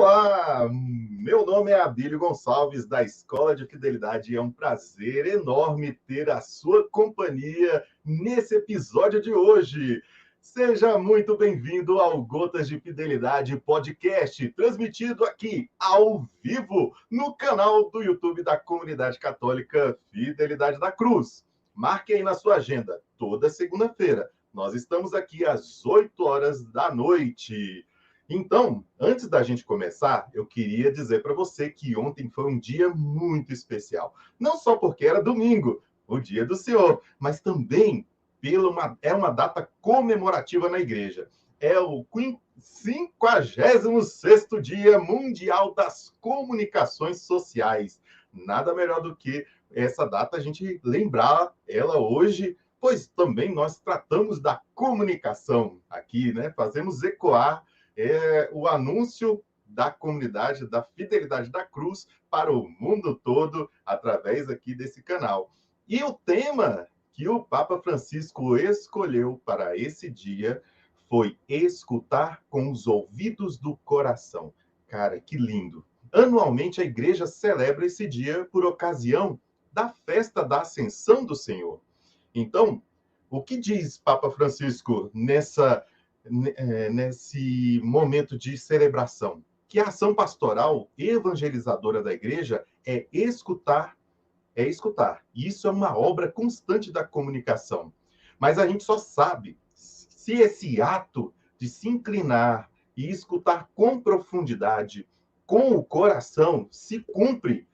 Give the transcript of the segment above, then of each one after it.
Olá, meu nome é Abílio Gonçalves, da Escola de Fidelidade, e é um prazer enorme ter a sua companhia nesse episódio de hoje. Seja muito bem-vindo ao Gotas de Fidelidade Podcast, transmitido aqui ao vivo no canal do YouTube da Comunidade Católica Fidelidade da Cruz. Marque aí na sua agenda, toda segunda-feira. Nós estamos aqui às 8 horas da noite. Então, antes da gente começar, eu queria dizer para você que ontem foi um dia muito especial. Não só porque era domingo, o dia do Senhor, mas também é uma data comemorativa na igreja. É o 56º Dia Mundial das Comunicações Sociais. Nada melhor do que essa data a gente lembrar ela hoje, pois também nós tratamos da comunicação aqui, né? Fazemos ecoar o anúncio da comunidade, da Fidelidade da Cruz para o mundo todo, através aqui desse canal. E o tema que o Papa Francisco escolheu para esse dia foi escutar com os ouvidos do coração. Cara, que lindo! Anualmente a igreja celebra esse dia por ocasião da festa da Ascensão do Senhor. Então, o que diz Papa Francisco nesse momento de celebração? Que a ação pastoral evangelizadora da igreja é escutar, é escutar. Isso é uma obra constante da comunicação. Mas a gente só sabe se esse ato de se inclinar e escutar com profundidade, com o coração, se cumpre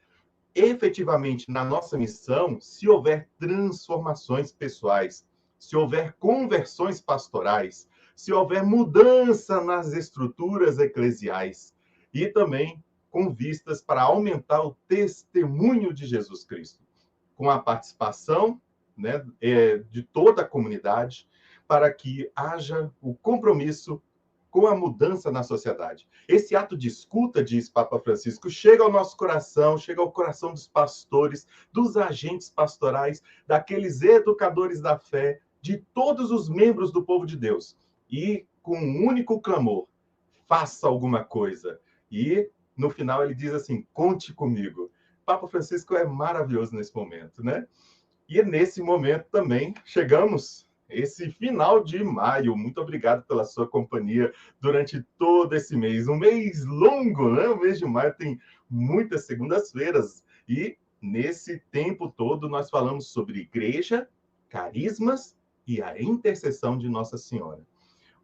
efetivamente na nossa missão, se houver transformações pessoais, se houver conversões pastorais, se houver mudança nas estruturas eclesiais e também com vistas para aumentar o testemunho de Jesus Cristo, com a participação, né, de toda a comunidade, para que haja o compromisso com a mudança na sociedade. Esse ato de escuta, diz Papa Francisco, chega ao nosso coração, chega ao coração dos pastores, dos agentes pastorais, daqueles educadores da fé, de todos os membros do povo de Deus. E com um único clamor, faça alguma coisa. E no final ele diz assim, conte comigo. Papa Francisco é maravilhoso nesse momento, né? E nesse momento também chegamos esse final de maio. Muito obrigado pela sua companhia durante todo esse mês. Um mês longo, né? O mês de maio tem muitas segundas-feiras. E nesse tempo todo nós falamos sobre igreja, carismas e a intercessão de Nossa Senhora.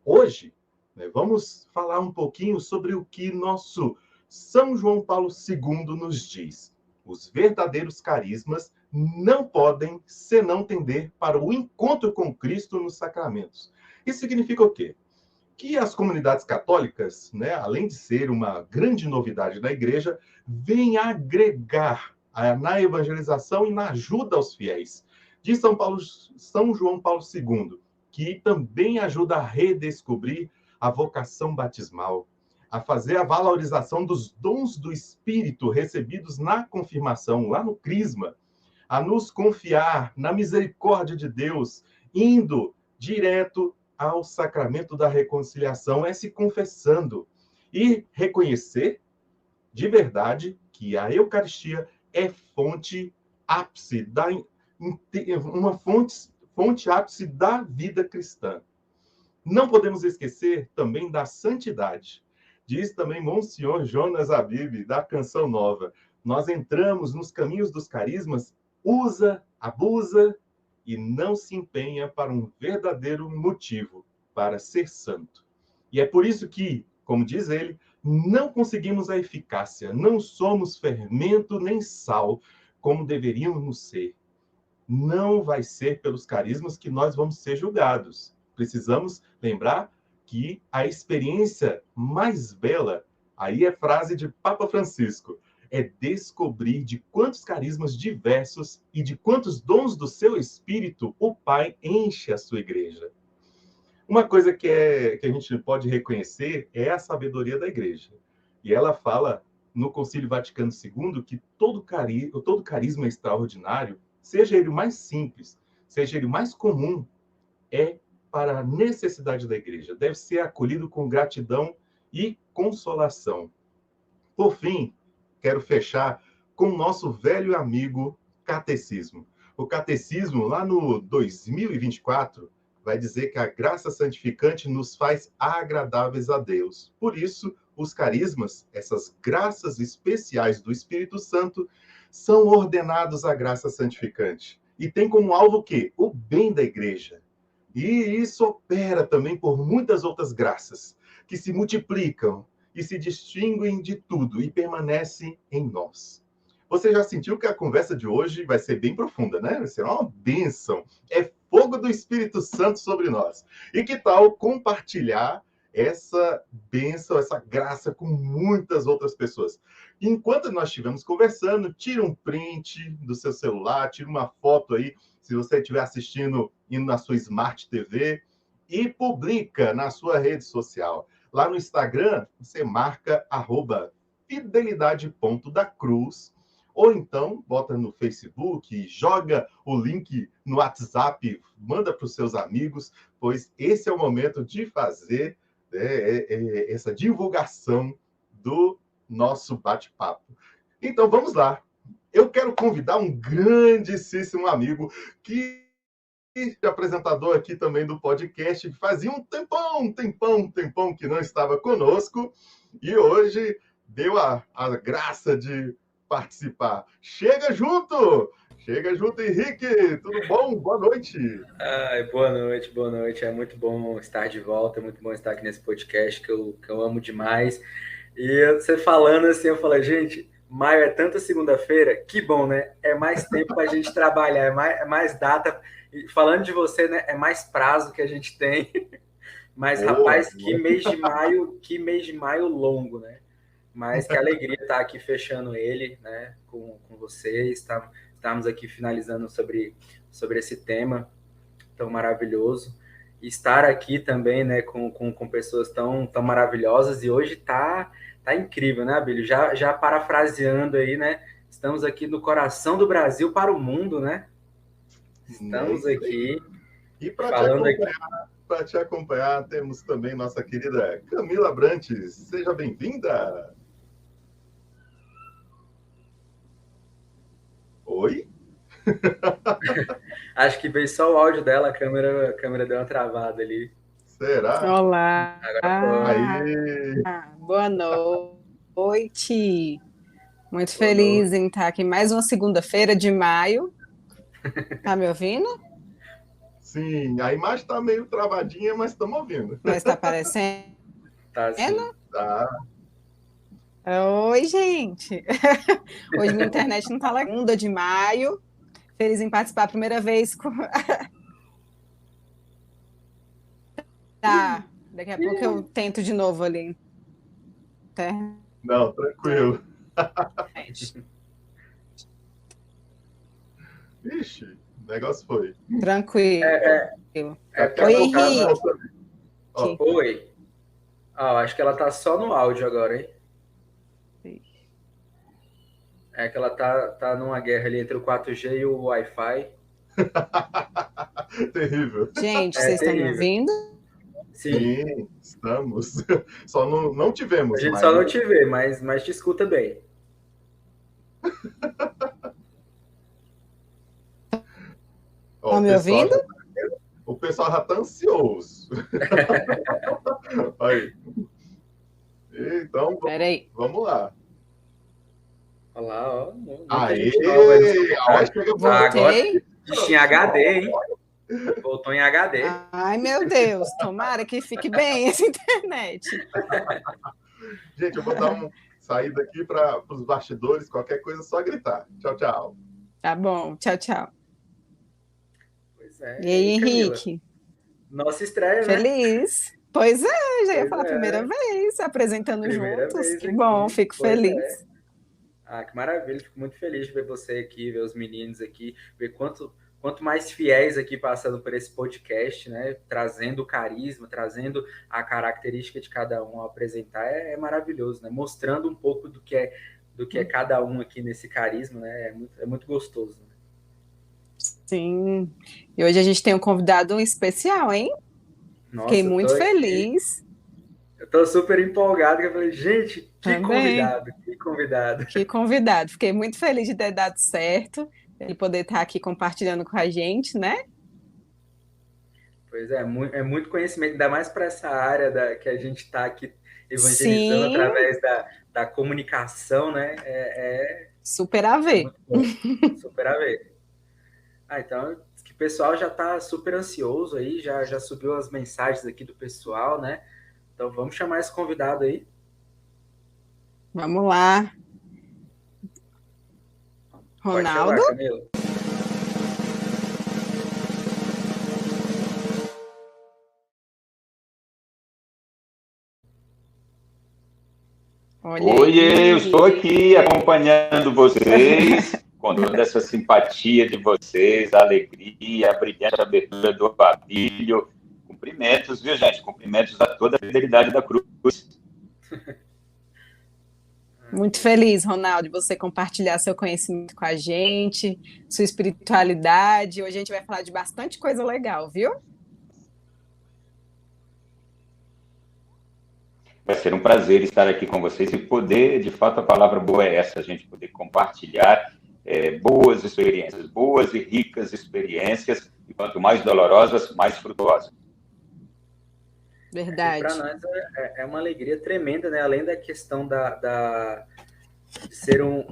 Hoje, né, vamos falar um pouquinho sobre o que nosso São João Paulo II nos diz. Os verdadeiros carismas não podem senão tender para o encontro com Cristo nos sacramentos. Isso significa o quê? Que as comunidades católicas, né, além de ser uma grande novidade da igreja, vêm agregar na evangelização e na ajuda aos fiéis. Diz São João Paulo II, que também ajuda a redescobrir a vocação batismal, a fazer a valorização dos dons do Espírito recebidos na confirmação, lá no Crisma, a nos confiar na misericórdia de Deus, indo direto ao sacramento da reconciliação, é se confessando e reconhecer de verdade que a Eucaristia é fonte ápice, uma fonte ápice da vida cristã. Não podemos esquecer também da santidade. Diz também Monsenhor Jonas Abib, da Canção Nova. Nós entramos nos caminhos dos carismas, usa, abusa e não se empenha para um verdadeiro motivo, para ser santo. E é por isso que, como diz ele, não conseguimos a eficácia, não somos fermento nem sal, como deveríamos ser. Não vai ser pelos carismas que nós vamos ser julgados. Precisamos lembrar que a experiência mais bela, aí é frase de Papa Francisco, é descobrir de quantos carismas diversos e de quantos dons do seu Espírito o Pai enche a sua igreja. Uma coisa que a gente pode reconhecer é a sabedoria da igreja. E ela fala no Concílio Vaticano II que todo carisma extraordinário, seja ele mais simples, seja ele mais comum, é para a necessidade da igreja. Deve ser acolhido com gratidão e consolação. Por fim, quero fechar com o nosso velho amigo catecismo. O catecismo, lá no 2024, vai dizer que a graça santificante nos faz agradáveis a Deus. Por isso, os carismas, essas graças especiais do Espírito Santo, são ordenados à graça santificante. E tem como alvo o quê? O bem da igreja. E isso opera também por muitas outras graças, que se multiplicam e se distinguem de tudo e permanecem em nós. Você já sentiu que a conversa de hoje vai ser bem profunda, né? Vai ser uma bênção. É fogo do Espírito Santo sobre nós. E que tal compartilhar essa bênção, essa graça com muitas outras pessoas? Enquanto nós estivemos conversando, tira um print do seu celular, tira uma foto aí, se você estiver assistindo indo na sua Smart TV, e publica na sua rede social. Lá no Instagram, você marca @fidelidade.dacruz, ou então bota no Facebook, joga o link no WhatsApp, manda para os seus amigos, pois esse é o momento de fazer essa divulgação do nosso bate-papo. Então vamos lá. Eu quero convidar um grandíssimo amigo que apresentador aqui também do podcast, que fazia um tempão que não estava conosco e hoje deu a graça de participar. Chega junto, Henrique, tudo bom? Boa noite. Ai, boa noite. É muito bom estar de volta, é muito bom estar aqui nesse podcast que eu amo demais. E você falando assim, eu falei, gente, maio é tanta segunda-feira, que bom, né? É mais tempo para a gente trabalhar, é mais data. E falando de você, né? É mais prazo que a gente tem. Mas, rapaz, que mês de maio longo, né? Mas que alegria estar aqui fechando ele, né? Com vocês, estamos aqui finalizando sobre esse tema tão maravilhoso. E estar aqui também, né, com pessoas tão maravilhosas. E hoje tá incrível, né, Abílio? Já parafraseando aí, né? Estamos aqui no coração do Brasil para o mundo, né? Estamos aqui. E para te acompanhar, temos também nossa querida Camila Brantes. Seja bem-vinda. Oi? Acho que veio só o áudio dela, a câmera deu uma travada ali. Será? Olá. Aí. Boa noite. Muito feliz em estar aqui mais uma segunda-feira de maio. Tá me ouvindo? Sim, a imagem está meio travadinha, mas estamos ouvindo. Mas está aparecendo? Tá sim. Tá. Oi, gente. Hoje minha internet não está lá. Segunda de maio. Feliz em participar a primeira vez com... Tá, daqui a pouco eu tento de novo ali. Não, tranquilo. Ixi, o negócio foi. Tranquilo. Oi, Henrique. Oi. Acho que ela tá só no áudio agora, hein? É que ela tá numa guerra ali entre o 4G e o Wi-Fi. Terrível. Gente, vocês estão me ouvindo? Sim, estamos. Só não tivemos. A gente só não te vê, mas te escuta bem. Estão me ouvindo? O pessoal já está ansioso. Aí. Então, vamos lá. Olha lá, ó. Aê! Agora tinha HD, hein? Voltou em HD. Ai, meu Deus, tomara que fique bem essa internet. Gente, eu vou dar uma saída aqui para os bastidores, qualquer coisa, só gritar. Tchau, tchau. Tá bom, tchau. Pois é. E aí, Henrique? Nossa estreia, feliz. Né? Pois é, já ia falar primeira vez, apresentando juntos. Que bom, fico feliz. Que maravilha, fico muito feliz de ver você aqui, ver os meninos aqui, ver quanto mais fiéis aqui passando por esse podcast, né? Trazendo o carisma, trazendo a característica de cada um ao apresentar, é maravilhoso, né? Mostrando um pouco do que é cada um aqui nesse carisma, né? É muito gostoso. Né? Sim. E hoje a gente tem um convidado especial, hein? Nossa, fiquei muito feliz. Eu tô super empolgado, que eu falei, gente, também. Que convidado. Que convidado. Fiquei muito feliz de ter dado certo, ele poder estar aqui compartilhando com a gente, né? Pois é muito conhecimento, ainda mais para essa área que a gente está aqui evangelizando Sim, através da comunicação, né? super a É ver. muito bom. Super a ver. Então, que o pessoal já está super ansioso aí, já subiu as mensagens aqui do pessoal, né? Então, vamos chamar esse convidado aí. Vamos lá. Pode Ronaldo? chamar, Camila. Olha Oi, aí. eu estou aqui acompanhando vocês, com toda essa simpatia de vocês, a alegria, a brilhante abertura do Babilho. Cumprimentos, viu, gente? Cumprimentos a toda a fidelidade da cruz. Muito feliz, Ronaldo, de você compartilhar seu conhecimento com a gente, sua espiritualidade. Hoje a gente vai falar de bastante coisa legal, viu? Vai ser um prazer estar aqui com vocês e poder, de fato, a palavra boa é essa, a gente poder compartilhar boas experiências, boas e ricas experiências, e quanto mais dolorosas, mais frutuosas. Verdade. Para nós é uma alegria tremenda, né? Além da questão de ser um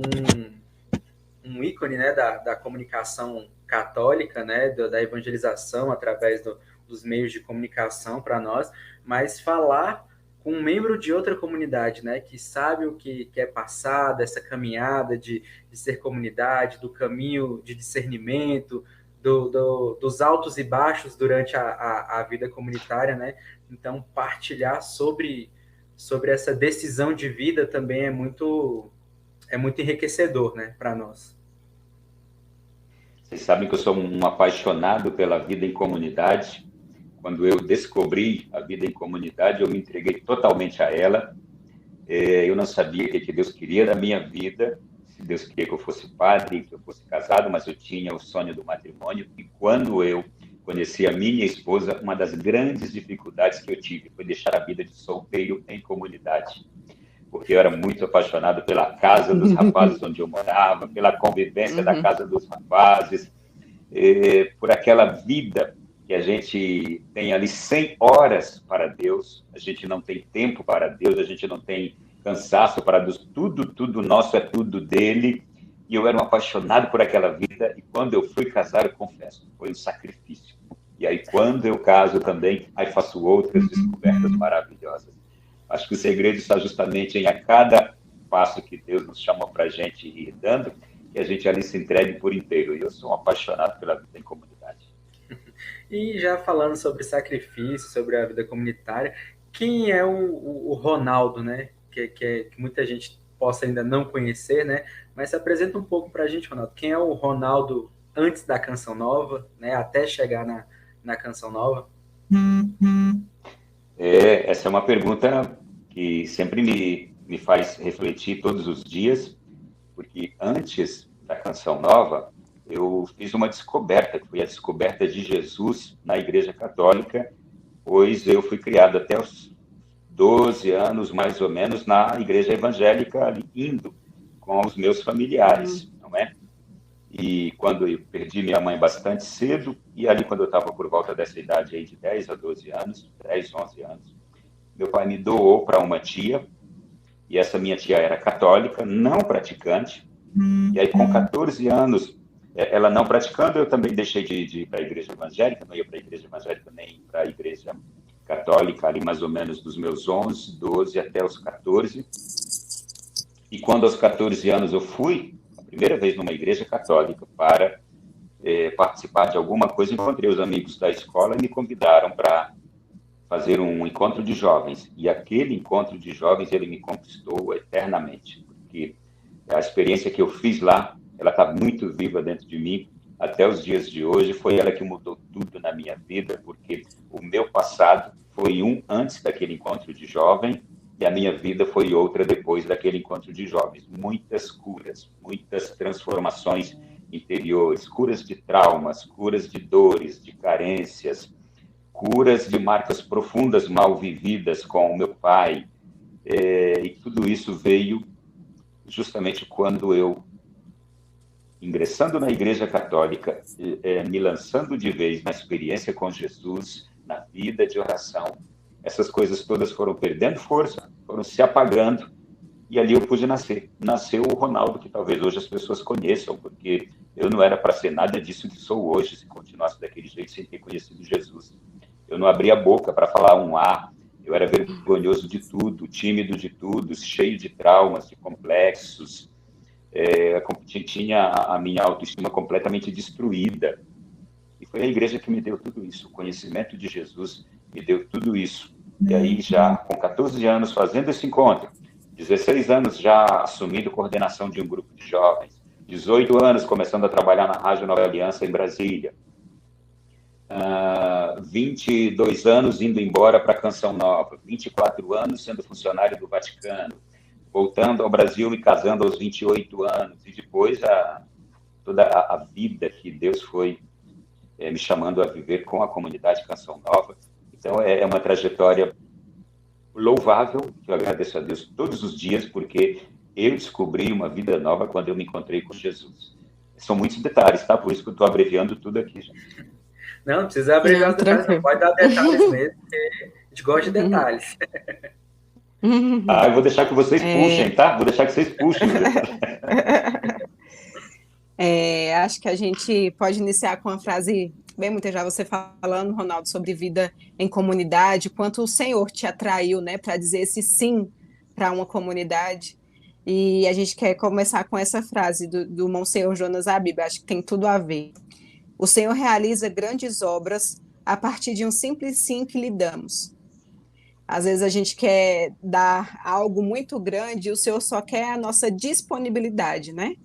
ícone, né? Da comunicação católica, né? Da evangelização através dos meios de comunicação para nós, mas falar com um membro de outra comunidade, né? Que sabe o que quer passar dessa caminhada de ser comunidade, do caminho de discernimento, dos altos e baixos durante a vida comunitária, né? Então, partilhar sobre essa decisão de vida também é muito enriquecedor, né, para nós. Vocês sabem que eu sou um apaixonado pela vida em comunidade. Quando eu descobri a vida em comunidade, eu me entreguei totalmente a ela. Eu não sabia o que Deus queria da minha vida, se Deus queria que eu fosse padre, que eu fosse casado, mas eu tinha o sonho do matrimônio. E quando eu conheci a minha esposa, uma das grandes dificuldades que eu tive foi deixar a vida de solteiro em comunidade. Porque eu era muito apaixonado pela casa dos rapazes onde eu morava, pela convivência da casa dos rapazes, por aquela vida que a gente tem ali 100 horas para Deus, a gente não tem tempo para Deus, a gente não tem cansaço para Deus, tudo nosso é tudo dele, e eu era um apaixonado por aquela vida, e quando eu fui casar, eu confesso, foi um sacrifício. E aí, quando eu caso também, aí faço outras descobertas maravilhosas. Acho que o segredo está justamente em a cada passo que Deus nos chama para a gente ir dando, que a gente ali se entregue por inteiro. E eu sou um apaixonado pela vida em comunidade. E já falando sobre sacrifício, sobre a vida comunitária, quem é o Ronaldo, né? Que muita gente possa ainda não conhecer, né? Mas se apresenta um pouco para a gente, Ronaldo. Quem é o Ronaldo antes da Canção Nova, né? Até chegar na Canção Nova? Essa é uma pergunta que sempre me faz refletir todos os dias, porque antes da Canção Nova, eu fiz uma descoberta, que foi a descoberta de Jesus na Igreja Católica, pois eu fui criado até os 12 anos, mais ou menos, na Igreja Evangélica, ali, indo com os meus familiares, não é? E quando eu perdi minha mãe bastante cedo, e ali quando eu estava por volta dessa idade aí de 10 a 12 anos, 10, 11 anos, meu pai me doou para uma tia, e essa minha tia era católica, não praticante, e aí com 14 anos, ela não praticando, eu também deixei de ir para a igreja evangélica, não ia para a igreja evangélica nem para a igreja católica, ali mais ou menos dos meus 11, 12 até os 14. E quando aos 14 anos eu fui, a primeira vez numa igreja católica, para participar de alguma coisa, encontrei os amigos da escola e me convidaram para fazer um encontro de jovens. E aquele encontro de jovens, ele me conquistou eternamente, porque a experiência que eu fiz lá, ela está muito viva dentro de mim até os dias de hoje. Foi ela que mudou tudo na minha vida, porque o meu passado foi um antes daquele encontro de jovem e a minha vida foi outra depois daquele encontro de jovens. Muitas curas, muitas transformações interiores, curas de traumas, curas de dores, de carências, curas de marcas profundas mal vividas com o meu pai, E tudo isso veio justamente quando eu, ingressando na Igreja Católica, me lançando de vez na experiência com Jesus, na vida de oração, essas coisas todas foram perdendo força, foram se apagando, e ali eu pude nascer. Nasceu o Ronaldo, que talvez hoje as pessoas conheçam, porque eu não era para ser nada disso que sou hoje, se continuasse daquele jeito sem ter conhecido Jesus. Eu não abria a boca para falar um A, eu era vergonhoso de tudo, tímido de tudo, cheio de traumas, de complexos, tinha a minha autoestima completamente destruída. E foi a igreja que me deu tudo isso, o conhecimento de Jesus me deu tudo isso. E aí, já com 14 anos fazendo esse encontro, 16 anos já assumindo coordenação de um grupo de jovens, 18 anos começando a trabalhar na Rádio Nova Aliança em Brasília, 22 anos indo embora para Canção Nova, 24 anos sendo funcionário do Vaticano, voltando ao Brasil e casando aos 28 anos, e depois toda a vida que Deus foi me chamando a viver com a comunidade Canção Nova. Então, é uma trajetória louvável, que eu agradeço a Deus todos os dias, porque eu descobri uma vida nova quando eu me encontrei com Jesus. São muitos detalhes, tá? Por isso que eu estou abreviando tudo aqui, gente. Não precisa abreviar os detalhes, não pode dar detalhes mesmo, porque a gente gosta de detalhes. Eu vou deixar que vocês puxem, tá? Vou deixar que vocês puxem. Acho que a gente pode iniciar com uma frase bem muito já você falando, Ronaldo, sobre vida em comunidade, quanto o Senhor te atraiu, né, para dizer esse sim para uma comunidade. E a gente quer começar com essa frase do Monsenhor Jonas Abib, acho que tem tudo a ver. O Senhor realiza grandes obras a partir de um simples sim que lhe damos. Às vezes a gente quer dar algo muito grande e o Senhor só quer a nossa disponibilidade, né?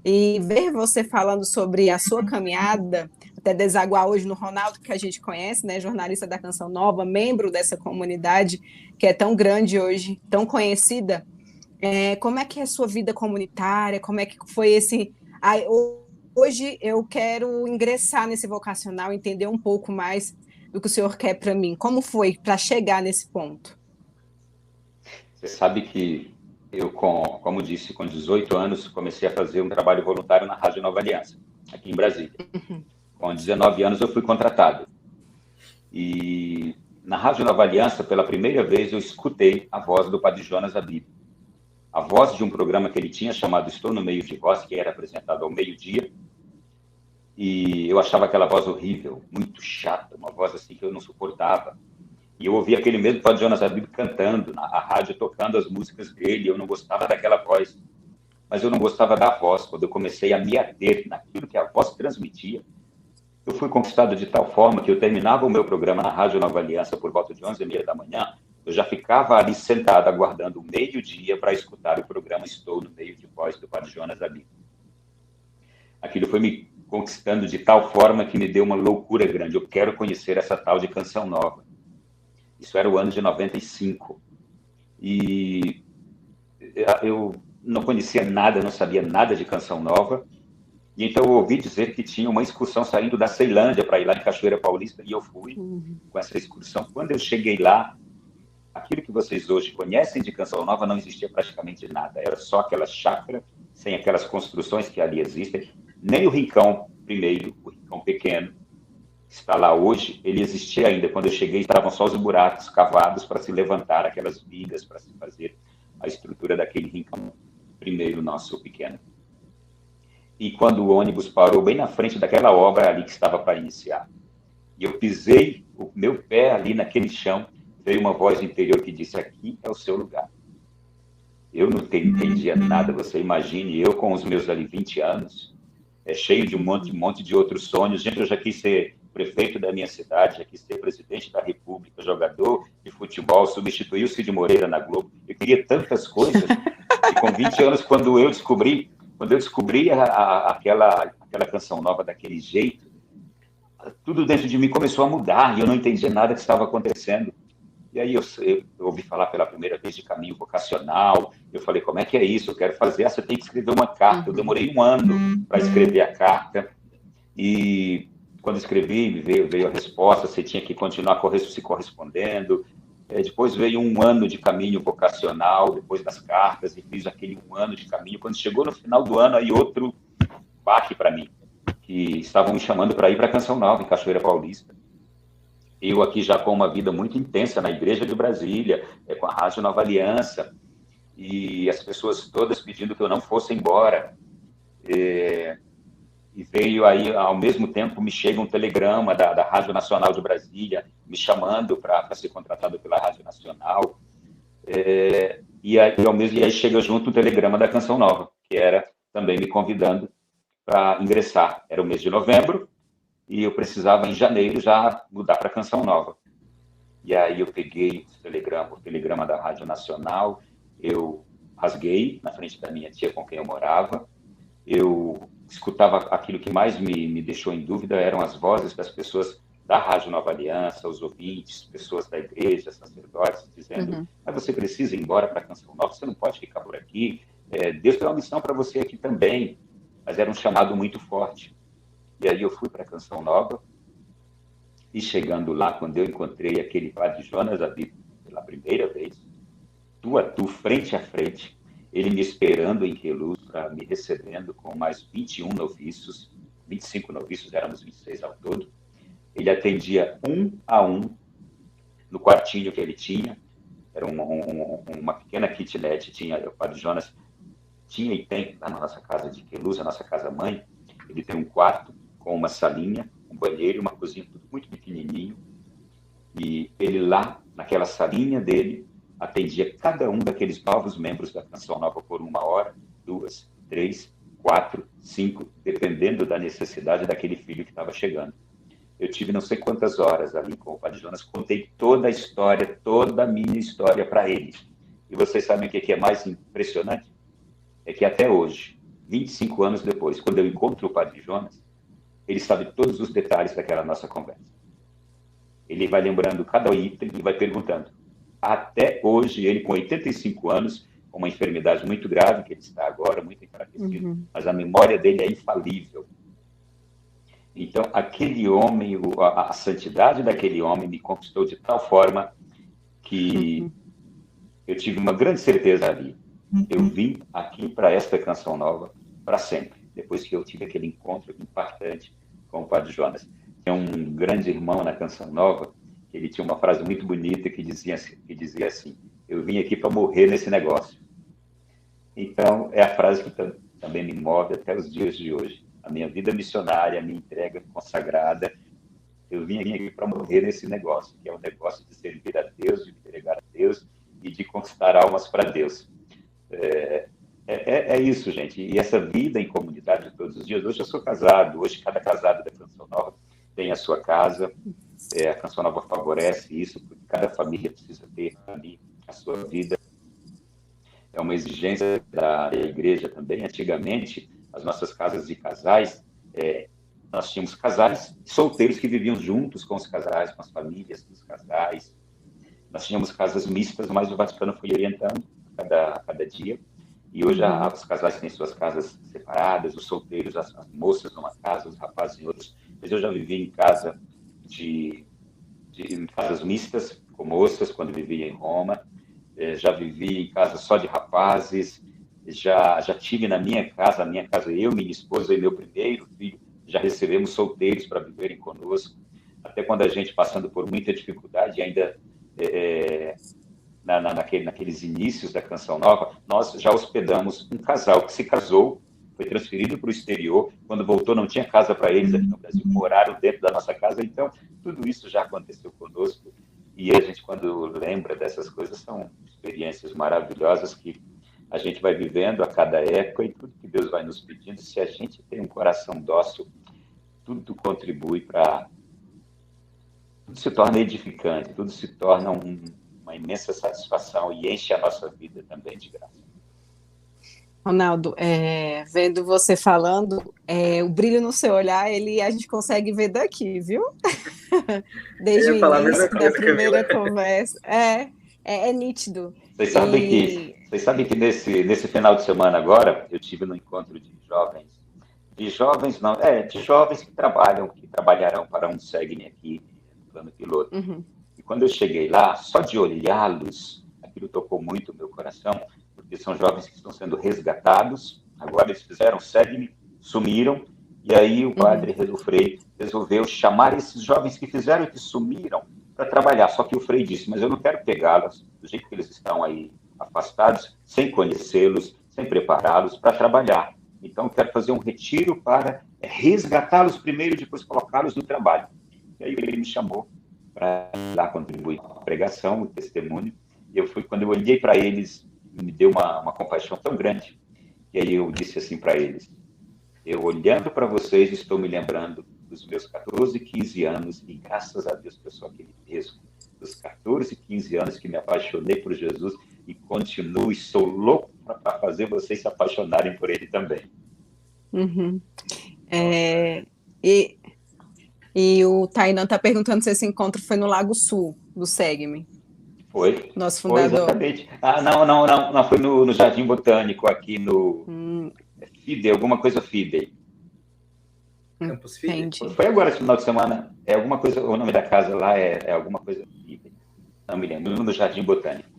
E ver você falando sobre a sua caminhada, até desaguar hoje no Ronaldo, que a gente conhece, né? Jornalista da Canção Nova, membro dessa comunidade que é tão grande hoje, tão conhecida. Como é que é a sua vida comunitária? Como é que foi esse... Hoje eu quero ingressar nesse vocacional, entender um pouco mais do que o senhor quer para mim. Como foi para chegar nesse ponto? Você sabe que eu, como disse, com 18 anos, comecei a fazer um trabalho voluntário na Rádio Nova Aliança, aqui em Brasília. Uhum. Com 19 anos eu fui contratado. E na Rádio Nova Aliança, pela primeira vez, eu escutei a voz do Padre Jonas Abib. A voz de um programa que ele tinha chamado Estou no Meio de Voz, que era apresentado ao meio-dia. E eu achava aquela voz horrível, muito chata, uma voz assim que eu não suportava. E eu ouvia aquele mesmo Padre Jonas Abib cantando, a rádio tocando as músicas dele, eu não gostava daquela voz. Mas eu não gostava da voz. Quando eu comecei a me ater naquilo que a voz transmitia, eu fui conquistado de tal forma que eu terminava o meu programa na Rádio Nova Aliança por volta de 11h30 da manhã, eu já ficava ali sentado, aguardando o meio-dia para escutar o programa Estou no Meio de Voz, do Padre Jonas Abib. Aquilo foi me conquistando de tal forma que me deu uma loucura grande. Eu quero conhecer essa tal de Canção Nova. Isso era o ano de 95. E eu não conhecia nada, não sabia nada de Canção Nova. E então eu ouvi dizer que tinha uma excursão saindo da Ceilândia para ir lá em Cachoeira Paulista, e eu fui com essa excursão. Quando eu cheguei lá, aquilo que vocês hoje conhecem de Canção Nova não existia praticamente nada. Era só aquela chácara, sem aquelas construções que ali existem. Nem o Rincão primeiro, o Rincão pequeno, que está lá hoje, ele existia ainda. Quando eu cheguei, estavam só os buracos cavados para se levantar aquelas vigas, para se fazer a estrutura daquele Rincão primeiro nosso pequeno. E quando o ônibus parou bem na frente daquela obra ali que estava para iniciar, e eu pisei o meu pé ali naquele chão, veio uma voz interior que disse: aqui é o seu lugar. Eu não entendia nada, você imagine, eu com os meus ali 20 anos, cheio de um monte de outros sonhos. Gente, eu já quis ser prefeito da minha cidade, já quis ser presidente da República, jogador de futebol, substituir o Cid Moreira na Globo. Eu queria tantas coisas, e com 20 anos, quando eu descobri aquela Canção Nova daquele jeito, tudo dentro de mim começou a mudar, e eu não entendia nada que estava acontecendo. E aí eu ouvi falar pela primeira vez de caminho vocacional. Eu falei: como é que é isso? Eu quero fazer. Você tem que escrever uma carta. Eu demorei 1 ano para escrever a carta. E quando escrevi, veio a resposta. Você tinha que continuar se correspondendo. Depois veio um ano de caminho vocacional, depois das cartas, e fiz aquele um ano de caminho. Quando chegou no final do ano, aí outro baque para mim, que estavam me chamando para ir para Canção Nova, em Cachoeira Paulista. Eu aqui já com uma vida muito intensa na Igreja de Brasília, com a Rádio Nova Aliança, e as pessoas todas pedindo que eu não fosse embora. E veio aí, ao mesmo tempo, me chega um telegrama da Rádio Nacional de Brasília, me chamando para ser contratado pela Rádio Nacional. E aí chega junto um telegrama da Canção Nova, que era também me convidando para ingressar. Era o mês de novembro, e eu precisava, em janeiro, já mudar para Canção Nova. E aí eu peguei o telegrama da Rádio Nacional, eu rasguei na frente da minha tia com quem eu morava, eu escutava aquilo que mais me deixou em dúvida, eram as vozes das pessoas da Rádio Nova Aliança, os ouvintes, pessoas da igreja, sacerdotes, dizendo, mas você precisa ir embora para Canção Nova, você não pode ficar por aqui, Deus tem uma missão para você aqui também, mas era um chamado muito forte. E aí eu fui para Canção Nova, e chegando lá, quando eu encontrei aquele padre Jonas ali pela primeira vez, tu a tu, frente a frente, ele me esperando em Queluz, me recebendo com mais 21 noviços, 25 noviços, éramos 26 ao todo. Ele atendia um a um no quartinho que ele tinha, era uma pequena kitnet, o padre Jonas tinha e tem lá na nossa casa de Queluz, a nossa casa-mãe, ele tem um quarto com uma salinha, um banheiro, uma cozinha, tudo muito pequenininho, e ele lá, naquela salinha dele, atendia cada um daqueles novos membros da Canção Nova por 1 hora, 2, 3, 4, 5, dependendo da necessidade daquele filho que estava chegando. Eu tive não sei quantas horas ali com o padre Jonas, contei toda a história, toda a minha história para ele. E vocês sabem o que é mais impressionante? É que até hoje, 25 anos depois, quando eu encontro o padre Jonas, ele sabe todos os detalhes daquela nossa conversa. Ele vai lembrando cada item e vai perguntando. Até hoje, ele com 85 anos, com uma enfermidade muito grave, que ele está agora muito enfraquecido, mas a memória dele é infalível. Então, aquele homem, a santidade daquele homem me conquistou de tal forma que eu tive uma grande certeza ali. Eu vim aqui para esta Canção Nova para sempre, depois que eu tive aquele encontro impactante com o padre Jonas. Tem um grande irmão na Canção Nova, ele tinha uma frase muito bonita que dizia assim, eu vim aqui para morrer nesse negócio. Então, é a frase que também me move até os dias de hoje. A minha vida missionária, a minha entrega consagrada, eu vim aqui para morrer nesse negócio, que é o negócio de servir a Deus, de entregar a Deus e de conquistar almas para Deus. É isso, gente. E essa vida em comunidade de todos os dias, hoje eu sou casado, hoje cada casado da Canção Nova tem a sua casa, a Canção Nova favorece isso, porque cada família precisa ter ali a sua vida. É uma exigência da igreja também. Antigamente, as nossas casas de casais, nós tínhamos casais solteiros que viviam juntos com os casais, com as famílias dos casais. Nós tínhamos casas mistas, mas o Vaticano foi orientando cada dia. E hoje os casais têm suas casas separadas, os solteiros, as moças numa casa, os rapazes em outras. Mas eu já vivi em casa em casas mistas, com moças, quando vivia em Roma. Já vivi em casa só de rapazes. Já tive na minha casa, eu, minha esposa e meu primeiro filho, já recebemos solteiros para viverem conosco. Até quando a gente passando por muita dificuldade, ainda naqueles inícios da Canção Nova, nós já hospedamos um casal que se casou, foi transferido para o exterior, quando voltou não tinha casa para eles aqui no Brasil, moraram dentro da nossa casa, então tudo isso já aconteceu conosco, e a gente quando lembra dessas coisas, são experiências maravilhosas que a gente vai vivendo a cada época, e tudo que Deus vai nos pedindo, se a gente tem um coração dócil, tudo contribui para... Tudo se torna edificante, tudo se torna uma imensa satisfação e enche a nossa vida também de graça. Ronaldo, vendo você falando, o brilho no seu olhar, a gente consegue ver daqui, viu? Desde o início da primeira conversa. É nítido. Vocês sabem que nesse final de semana agora, eu tive no encontro de jovens que trabalharão para um Segni aqui, no plano piloto. E quando eu cheguei lá, só de olhá-los, aquilo tocou muito o meu coração, porque são jovens que estão sendo resgatados, agora eles fizeram segue-me, sumiram, e aí o padre, o Frei, resolveu chamar esses jovens que fizeram e que sumiram para trabalhar. Só que o Frei disse, mas eu não quero pegá-los do jeito que eles estão aí afastados, sem conhecê-los, sem prepará-los para trabalhar. Então, eu quero fazer um retiro para resgatá-los primeiro e depois colocá-los no trabalho. E aí ele me chamou para ir lá contribuir com a pregação, o testemunho. E eu fui, quando eu olhei para eles, me deu uma compaixão tão grande. E aí eu disse assim para eles, eu olhando para vocês, estou me lembrando dos meus 14, 15 anos, e graças a Deus que eu sou aquele mesmo, dos 14, 15 anos que me apaixonei por Jesus e continuo, e sou louco para fazer vocês se apaixonarem por ele também. Uhum. E o Tainan está perguntando se esse encontro foi no Lago Sul, do Segue-me. Foi. Nosso fundador. Foi, exatamente. Não, foi no Jardim Botânico, aqui no Fidei, alguma coisa Fidei. Campus Fidei? Foi agora esse final de semana. É alguma coisa, o nome da casa lá é alguma coisa Fidei. Não me lembro, no Jardim Botânico.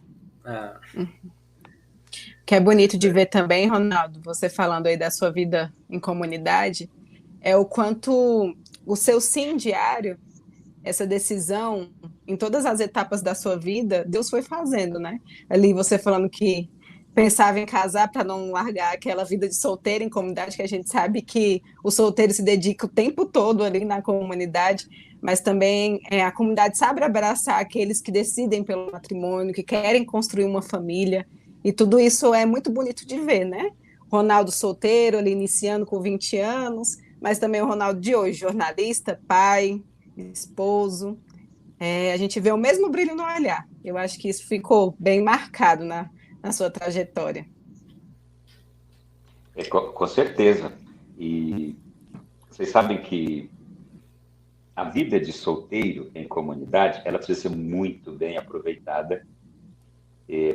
Que é bonito de ver também, Ronaldo, você falando aí da sua vida em comunidade, é o quanto o seu sim diário, essa decisão, em todas as etapas da sua vida, Deus foi fazendo, né? Ali você falando que pensava em casar para não largar aquela vida de solteiro em comunidade, que a gente sabe que o solteiro se dedica o tempo todo ali na comunidade, mas também a comunidade sabe abraçar aqueles que decidem pelo matrimônio, que querem construir uma família, e tudo isso é muito bonito de ver, né? Ronaldo solteiro, ali iniciando com 20 anos, mas também o Ronaldo de hoje, jornalista, pai, esposo. A gente vê o mesmo brilho no olhar. Eu acho que isso ficou bem marcado na sua trajetória. Com certeza. E vocês sabem que a vida de solteiro em comunidade, ela precisa ser muito bem aproveitada,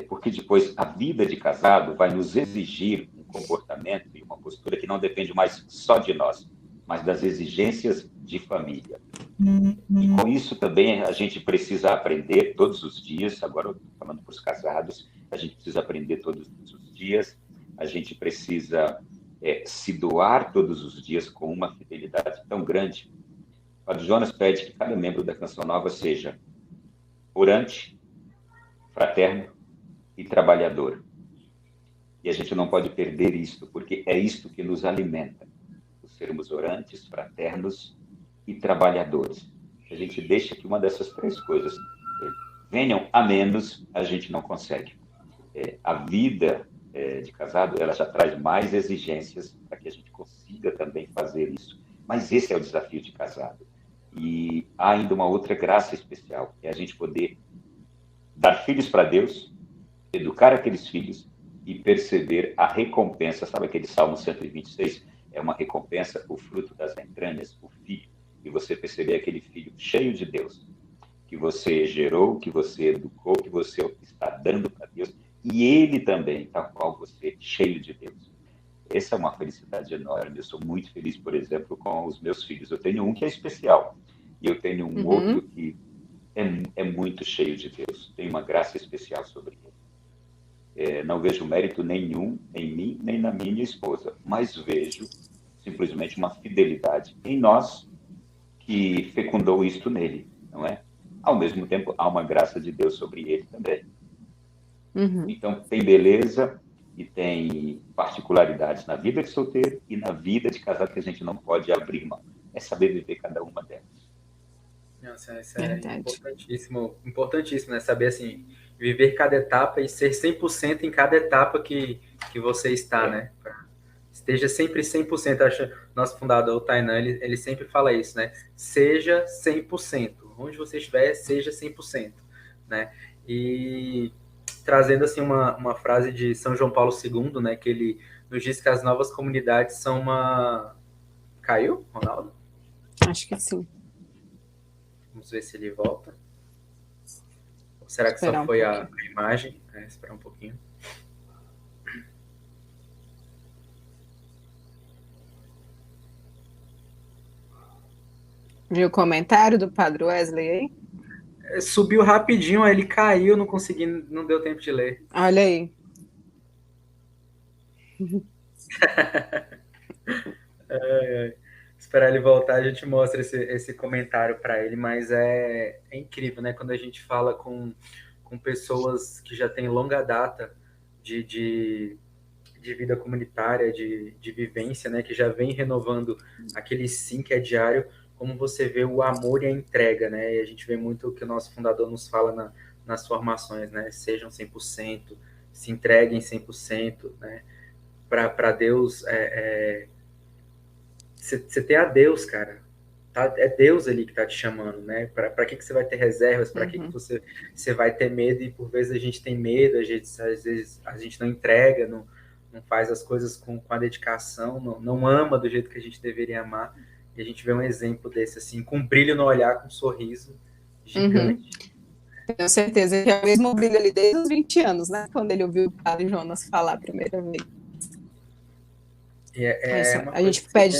porque depois a vida de casado vai nos exigir um comportamento e uma postura que não depende mais só de nós, mas das exigências de família. E com isso também a gente precisa aprender todos os dias, agora eu estou falando para os casados, a gente precisa aprender todos os dias, a gente precisa se doar todos os dias com uma fidelidade tão grande. O Padre Jonas pede que cada membro da Canção Nova seja orante, fraterno e trabalhador. E a gente não pode perder isto, porque é isto que nos alimenta. Sermos orantes, fraternos e trabalhadores. Se a gente deixa que uma dessas três coisas venham a menos, a gente não consegue. A vida de casado, ela já traz mais exigências para que a gente consiga também fazer isso. Mas esse é o desafio de casado. E há ainda uma outra graça especial, é a gente poder dar filhos para Deus, educar aqueles filhos e perceber a recompensa. Sabe aquele Salmo 126? É uma recompensa, o fruto das entranhas, o filho. E você perceber aquele filho cheio de Deus, que você gerou, que você educou, que você está dando para Deus, e ele também, tal qual você, cheio de Deus. Essa é uma felicidade enorme. Eu sou muito feliz, por exemplo, com os meus filhos. Eu tenho um que é especial, e eu tenho um outro que é muito cheio de Deus. Tem uma graça especial sobre ele. Não vejo mérito nenhum em mim, nem na minha esposa, mas vejo simplesmente uma fidelidade em nós que fecundou isto nele, não é? Ao mesmo tempo, há uma graça de Deus sobre ele também. Então, tem beleza e tem particularidades na vida de solteiro e na vida de casado que a gente não pode abrir mão. É saber viver cada uma delas. Nossa, isso é importantíssimo, né? Saber, assim, viver cada etapa e ser 100% em cada etapa que você está, né? Esteja sempre 100%. Acho nosso fundador, o Tainan, ele sempre fala isso, né? Seja 100%. Onde você estiver, seja 100%, né? E trazendo, assim, uma frase de São João Paulo II, né? Que ele nos diz que as novas comunidades são uma... Caiu, Ronaldo? Acho que sim. Vamos ver se ele volta. Ou será que só foi a imagem? Esperar um pouquinho. Viu o comentário do Padre Wesley aí? Subiu rapidinho, aí ele caiu, não consegui, não deu tempo de ler. Olha aí. Esperar ele voltar, a gente mostra esse comentário para ele, mas é incrível, né? Quando a gente fala com pessoas que já têm longa data de vida comunitária, de vivência, né? Que já vem renovando aquele sim que é diário, como você vê o amor e a entrega, né? E a gente vê muito o que o nosso fundador nos fala nas formações, né? Sejam 100%, se entreguem 100%, né? Para Deus, você tem a Deus, cara. Tá? É Deus ali que tá te chamando, né? Para que você vai ter reservas? Para que você vai ter medo? E por vezes a gente tem medo, às vezes a gente não entrega, não faz as coisas com a dedicação, não ama do jeito que a gente deveria amar. E a gente vê um exemplo desse, assim, com um brilho no olhar, com um sorriso gigante. Tenho certeza que é o mesmo brilho ali desde os 20 anos, né? Quando ele ouviu o padre Jonas falar a primeira vez. E a gente pede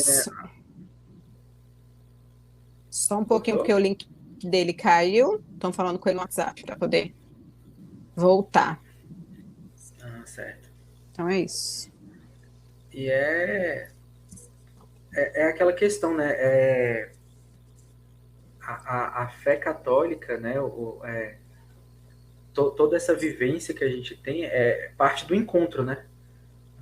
só um pouquinho, porque o link dele caiu. Estão falando com ele no WhatsApp para poder voltar. Certo. Então é isso. E é aquela questão, né? A fé católica, né? Toda essa vivência que a gente tem é parte do encontro, né?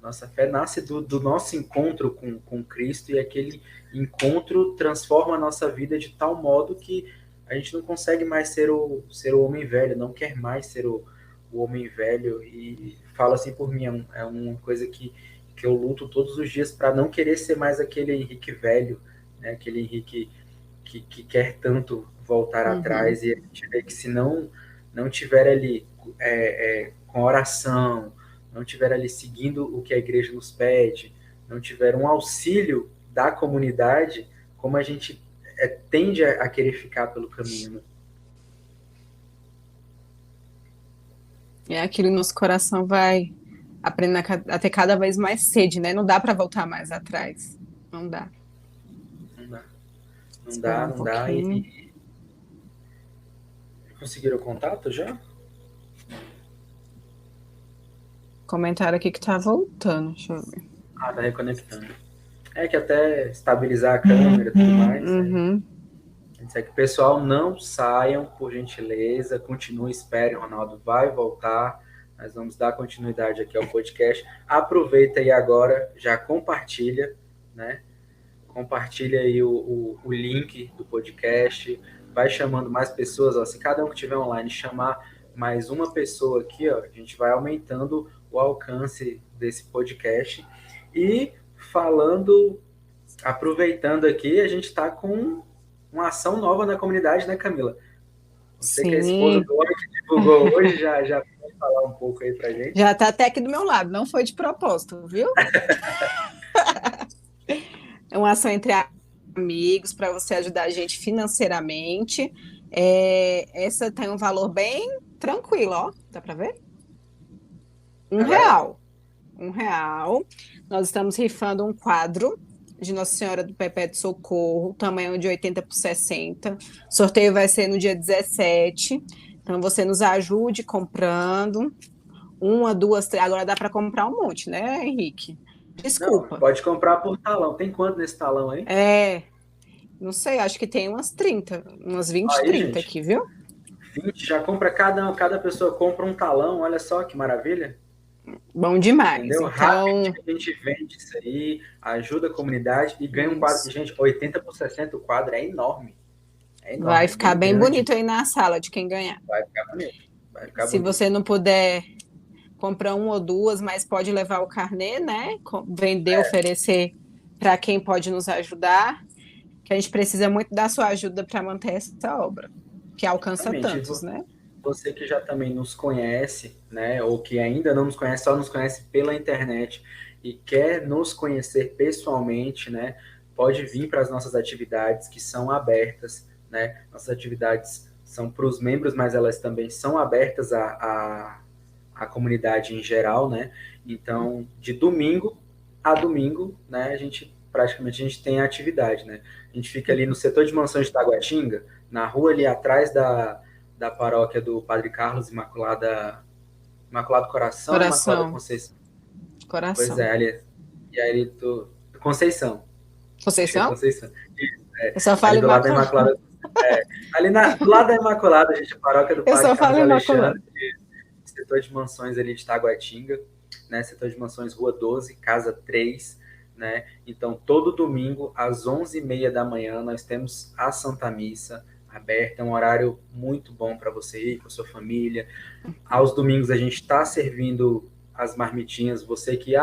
Nossa fé nasce do nosso encontro com Cristo, e aquele encontro transforma a nossa vida de tal modo que a gente não consegue mais ser o homem velho, não quer mais ser o homem velho. E falo assim por mim, é uma coisa que eu luto todos os dias para não querer ser mais aquele Henrique velho, né? Aquele Henrique que quer tanto voltar atrás. E a gente vê que se não tiver ali com oração, não tiver ali seguindo o que a igreja nos pede, não tiver um auxílio da comunidade, como a gente tende a querer ficar pelo caminho. Né? É aquilo, nosso coração vai aprendendo a ter cada vez mais sede, né? Não dá para voltar mais atrás. Não dá. Não dá. E conseguiram o contato já? Comentário aqui que tá voltando, deixa eu ver. Tá reconectando. É que até estabilizar a câmera e tudo mais. Né? É que o pessoal não saiam, por gentileza, continue, esperem, o Ronaldo vai voltar. Nós vamos dar continuidade aqui ao podcast. Aproveita aí agora, já compartilha, né? Compartilha aí o link do podcast, vai chamando mais pessoas. Ó, se cada um que estiver online chamar mais uma pessoa aqui, ó, a gente vai aumentando o alcance desse podcast. E aproveitando aqui, a gente está com uma ação nova na comunidade, né, Camila? Você que é a esposa do homem que divulgou hoje, já pode falar um pouco aí pra gente. Já está até aqui do meu lado, não foi de propósito, viu? É uma ação entre amigos para você ajudar a gente financeiramente. Essa tem um valor bem tranquilo, ó. Dá para ver? R$1. R$1. Nós estamos rifando um quadro de Nossa Senhora do Perpétuo Socorro, tamanho de 80 por 60. O sorteio vai ser no dia 17. Então, você nos ajude comprando. 1, 2, 3. Agora dá para comprar um monte, né, Henrique? Desculpa. Não, pode comprar por talão. Tem quanto nesse talão aí? Não sei, acho que tem umas 30, umas 20, aí, 30 gente, aqui, viu? 20, já compra cada pessoa compra um talão, olha só que maravilha. Bom demais. Entendeu? Então... Rápido a gente vende isso aí, ajuda a comunidade e ganha um quadro. Gente, 80 por 60 o quadro é enorme. Vai ficar bem bonito aí na sala de quem ganhar. Vai ficar bonito. Se você não puder comprar 1 ou 2, mas pode levar o carnê, né? Vender, oferecer para quem pode nos ajudar. Que a gente precisa muito da sua ajuda para manter essa obra, que alcança tantos, né? Você que já também nos conhece, né, ou que ainda não nos conhece, só nos conhece pela internet e quer nos conhecer pessoalmente, né, pode vir para as nossas atividades que são abertas, né? Nossas atividades são para os membros, mas elas também são abertas à comunidade em geral, né? Então, de domingo a domingo, né, a gente tem atividade, né? A gente fica ali no setor de mansões de Taguatinga, na rua ali atrás da da paróquia do Padre Carlos, Imaculado Coração, Imaculada Conceição. Coração. Pois é, ali. E aí Conceição. Conceição? Conceição. Eu só falo Imaculada. Ali do lado da Imaculada, gente, a paróquia do Padre Carlos Alexandre, setor de mansões ali de Taguatinga, né? Setor de mansões Rua 12, Casa 3, né? Então, todo domingo, às 11h30 da manhã, nós temos a Santa Missa aberta, é um horário muito bom para você ir com a sua família. Aos domingos a gente está servindo as marmitinhas, você que,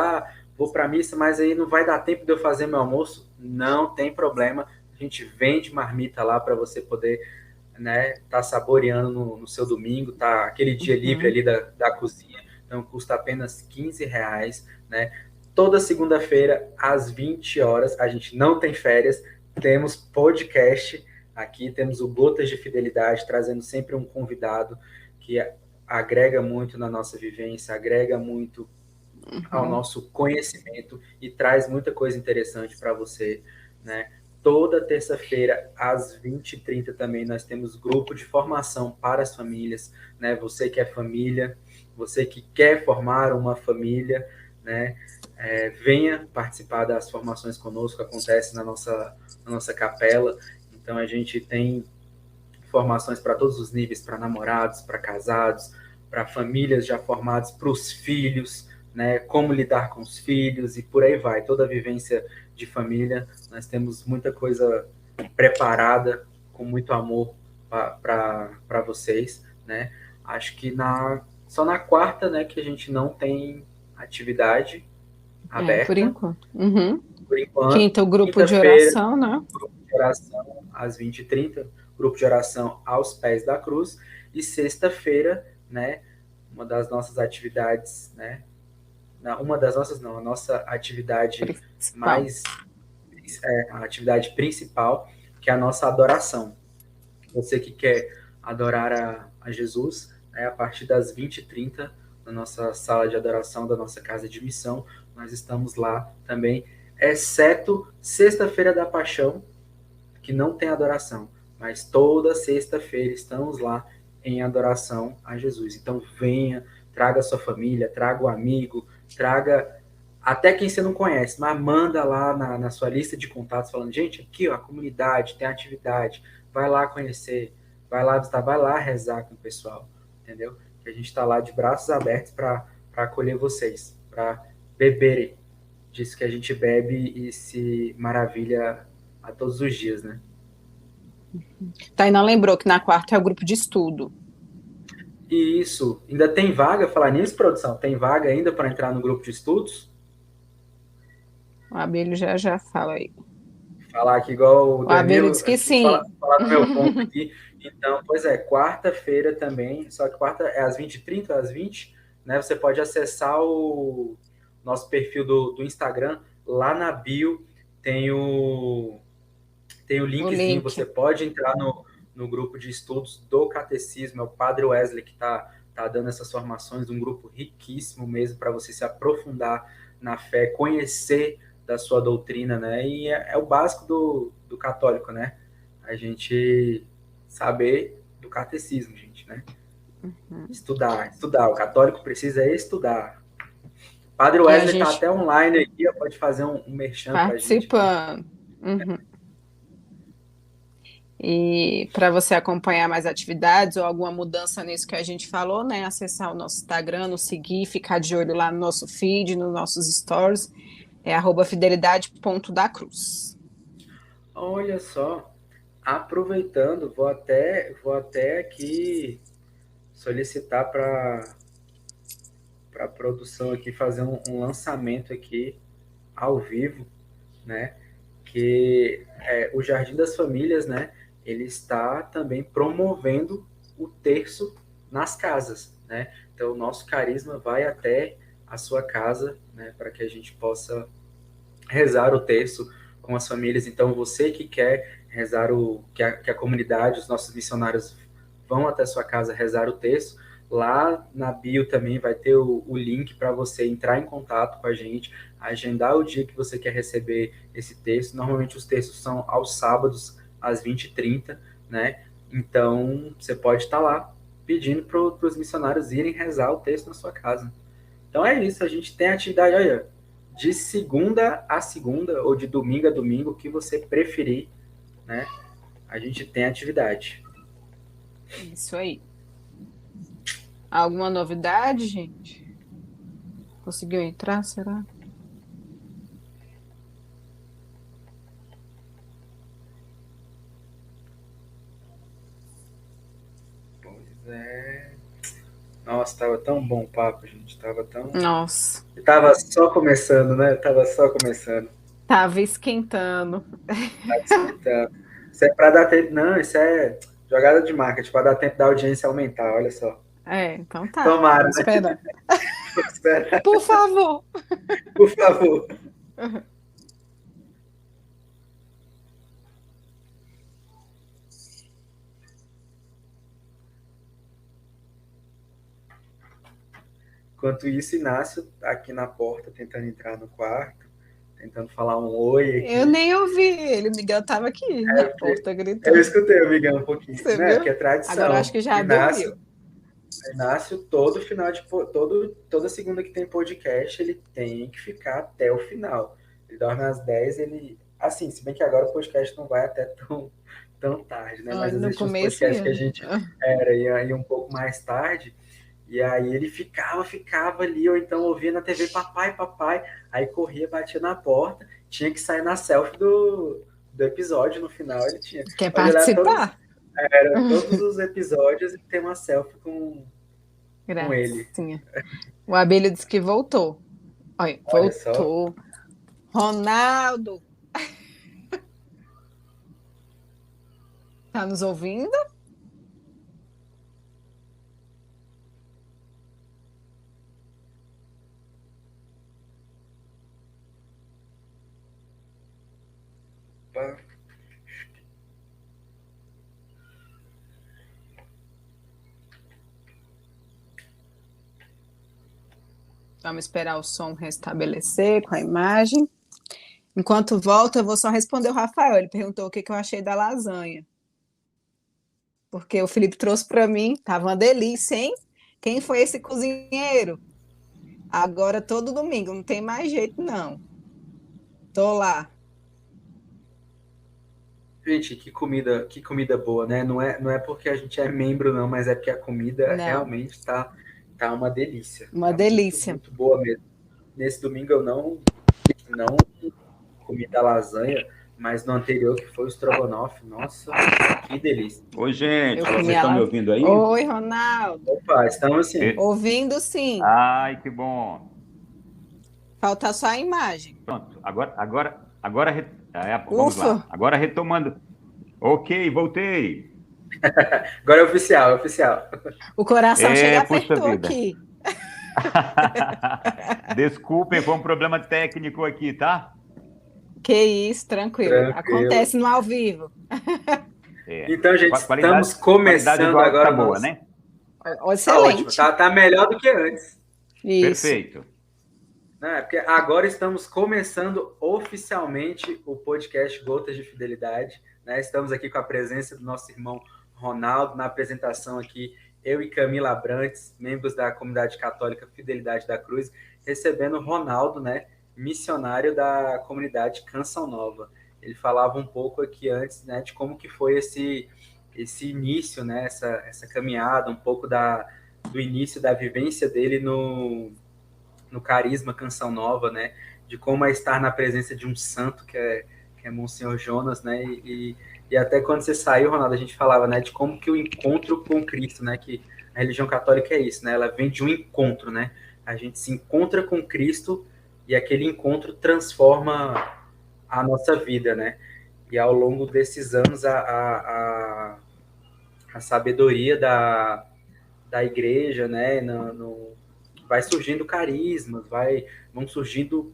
vou para a missa, mas aí não vai dar tempo de eu fazer meu almoço, não tem problema, a gente vende marmita lá para você poder, né, tá saboreando no seu domingo, tá aquele dia livre ali da cozinha, então custa apenas R$15, né? Toda segunda-feira, às 20 horas, a gente não tem férias, temos podcast aqui, temos o Gotas de Fidelidade, trazendo sempre um convidado que agrega muito na nossa vivência, agrega muito ao nosso conhecimento e traz muita coisa interessante para você, né? Toda terça-feira, às 20h30 também, nós temos grupo de formação para as famílias, né? Você que é família, você que quer formar uma família, né? Venha participar das formações conosco, acontece na nossa capela. Então, a gente tem formações para todos os níveis, para namorados, para casados, para famílias já formadas, para os filhos, né? Como lidar com os filhos e por aí vai. Toda a vivência de família, nós temos muita coisa preparada, com muito amor para vocês, né? Acho que só na quarta, né, que a gente não tem atividade aberta. Por enquanto. Por enquanto. Quinta, o grupo de oração, né? Grupo de oração às 20h30, grupo de oração aos pés da cruz. E sexta-feira, né, uma das nossas atividades, né? A nossa atividade a atividade principal, que é a nossa adoração. Você que quer adorar a Jesus, a partir das 20h30, na nossa sala de adoração da nossa casa de missão, nós estamos lá também, exceto sexta-feira da Paixão, que não tem adoração, mas toda sexta-feira estamos lá em adoração a Jesus. Então venha, traga a sua família, traga o amigo, traga até quem você não conhece, mas manda lá na sua lista de contatos, falando, gente, aqui ó, a comunidade tem atividade, vai lá conhecer, vai lá visitar, vai lá rezar com o pessoal, entendeu? Que a gente está lá de braços abertos para acolher vocês, para beberem disso que a gente bebe e se maravilha a todos os dias, né? Tainá lembrou que na quarta é o grupo de estudo. Isso. Ainda tem vaga, falar nisso, produção? Tem vaga ainda para entrar no grupo de estudos? O Abelho já fala aí. Falar aqui igual o Abelho disse que sim. Falar do meu ponto aqui. Então, pois é, quarta-feira também, só que quarta é às 20h30, às 20, né? Você pode acessar o nosso perfil do Instagram, lá na bio tem o linkzinho, você pode entrar no grupo de estudos do Catecismo, é o Padre Wesley que tá dando essas formações, um grupo riquíssimo mesmo para você se aprofundar na fé, conhecer da sua doutrina, né? E é o básico do católico, né? A gente saber do catecismo, gente, né? Estudar. O católico precisa estudar. Padre Wesley tá até online aqui, pode fazer um merchan pra gente. Participando. E para você acompanhar mais atividades ou alguma mudança nisso que a gente falou, né? Acessar o nosso Instagram, nos seguir, ficar de olho lá no nosso feed, nos nossos stories, é @fidelidade.dacruz. Olha só, aproveitando, vou até aqui solicitar para a produção aqui fazer um lançamento aqui ao vivo, né? Que o Jardim das Famílias, né? Ele está também promovendo o terço nas casas, né? Então, o nosso carisma vai até a sua casa, né? Para que a gente possa rezar o terço com as famílias. Então, você que quer rezar que a comunidade, os nossos missionários vão até a sua casa rezar o terço, lá na bio também vai ter o link para você entrar em contato com a gente, agendar o dia que você quer receber esse terço. Normalmente os terços são aos sábados, às 20h30, né? Então, você pode estar lá pedindo para os missionários irem rezar o texto na sua casa. Então é isso, a gente tem atividade, olha, de segunda a segunda, ou de domingo a domingo, o que você preferir, né? A gente tem atividade. Isso aí. Alguma novidade, gente? Conseguiu entrar, será? Pois é. Nossa, tava tão bom o papo, gente. Tava tão. Nossa, Tava só começando, né? Tava só começando. tava esquentando. Tava esquentando. Isso é pra dar tempo. Não, isso é jogada de marketing, pra dar tempo da audiência aumentar, olha só. É, então tá. Tomara, Vamos né? esperar. Espera, Por favor. por favor. Enquanto isso, Inácio tá aqui na porta, tentando entrar no quarto, tentando falar um oi aqui. Eu nem ouvi ele, o Miguel tava aqui na porta gritando. Eu escutei o Miguel um pouquinho, Você né? viu? Porque é tradição. Agora acho que já dormiu. Inácio, todo final de toda segunda que tem podcast, ele tem que ficar até o final. Ele dorme às 10, ele. Assim, se bem que agora o podcast não vai até tão tarde, né? Mas No existem uns começo podcasts que a gente ia um pouco mais tarde. E aí ele ficava ali, ou então ouvia na TV papai, papai, aí corria, batia na porta, tinha que sair na selfie do episódio no final, ele tinha. Quer participar? Todos os episódios e tem uma selfie com ele. O Abílio disse que voltou. Olha, Olha voltou. Ronaldo! Tá nos ouvindo? Vamos esperar o som restabelecer com a imagem. Enquanto volta, eu vou só responder o Rafael. Ele perguntou o que eu achei da lasanha. Porque o Felipe trouxe para mim, tava uma delícia, hein? Quem foi esse cozinheiro? Agora todo domingo, não tem mais jeito, não. Tô lá. Gente, que comida boa, né? Não é porque a gente é membro, não, mas é porque a comida realmente tá uma delícia. Uma delícia. Muito boa mesmo. Nesse domingo eu não comi da lasanha, mas no anterior, que foi o estrogonofe, nossa, que delícia. Oi, gente, vocês estão me ouvindo aí? Oi, Ronaldo. Opa, estamos sim. Ouvindo sim. Ai, que bom. Falta só a imagem. Pronto, agora vamos lá. Agora retomando. Ok, voltei. Agora é oficial. O coração chega apertou aqui. Desculpem, foi um problema técnico aqui, tá? Que isso, tranquilo. Acontece no ao vivo. Então, gente, estamos começando agora. Tá boa, né? Excelente. Tá melhor do que antes. Isso. Perfeito. Não, porque agora estamos começando oficialmente o podcast Gotas de Fidelidade, né? Estamos aqui com a presença do nosso irmão Ronaldo, na apresentação aqui, eu e Camila Abrantes, membros da comunidade católica Fidelidade da Cruz, recebendo o Ronaldo, né? Missionário da comunidade Canção Nova. Ele falava um pouco aqui antes, né, de como que foi esse início, né, essa caminhada, um pouco do início da vivência dele no Carisma Canção Nova, né, de como é estar na presença de um santo que é Monsenhor Jonas, né, e até quando você saiu, Ronaldo, a gente falava, né, de como que o encontro com Cristo, né, que a religião católica é isso, né, ela vem de um encontro, né, a gente se encontra com Cristo e aquele encontro transforma a nossa vida, né? E ao longo desses anos, a sabedoria da igreja, né? Vai surgindo carismas, vão surgindo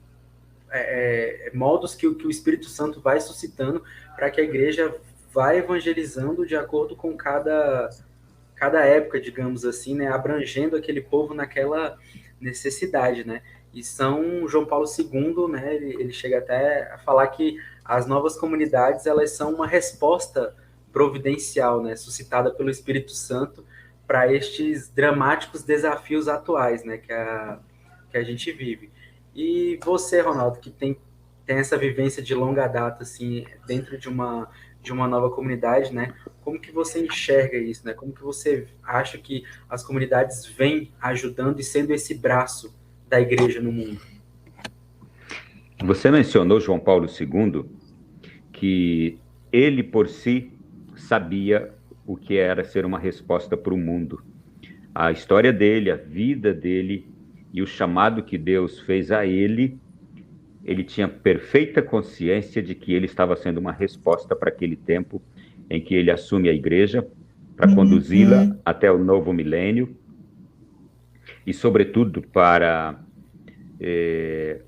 modos que o Espírito Santo vai suscitando para que a igreja vá evangelizando de acordo com cada época, digamos assim, né? Abrangendo aquele povo naquela necessidade, né? E São João Paulo II, né, ele chega até a falar que as novas comunidades, elas são uma resposta providencial, né, suscitada pelo Espírito Santo para estes dramáticos desafios atuais, né, que a gente vive. E você, Ronaldo, que tem essa vivência de longa data, assim, dentro de uma nova comunidade, né, como que você enxerga isso, né? Como que você acha que as comunidades vêm ajudando e sendo esse braço da igreja no mundo? Você mencionou João Paulo II, que ele por si sabia o que era ser uma resposta para o mundo. A história dele, a vida dele e o chamado que Deus fez a ele tinha perfeita consciência de que ele estava sendo uma resposta para aquele tempo em que ele assume a igreja, para conduzi-la até o novo milênio e, sobretudo, para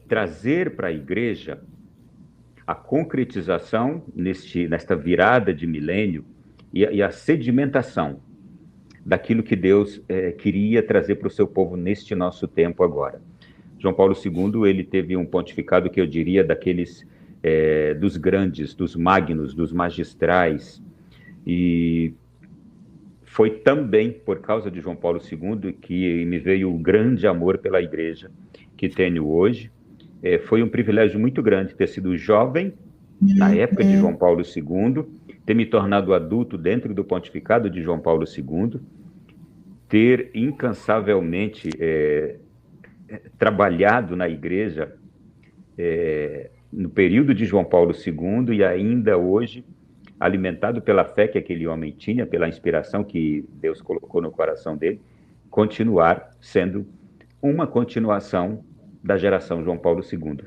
trazer para a igreja a concretização nesta virada de milênio e a sedimentação daquilo que Deus queria trazer para o seu povo neste nosso tempo agora. João Paulo II, ele teve um pontificado que eu diria daqueles dos grandes, dos magnos, dos magistrais, e foi também por causa de João Paulo II que me veio o grande amor pela igreja que tenho hoje. Foi um privilégio muito grande ter sido jovem na época de João Paulo II, ter me tornado adulto dentro do pontificado de João Paulo II, ter incansavelmente trabalhado na igreja no período de João Paulo II e ainda hoje, alimentado pela fé que aquele homem tinha, pela inspiração que Deus colocou no coração dele, continuar sendo uma continuação da geração João Paulo II.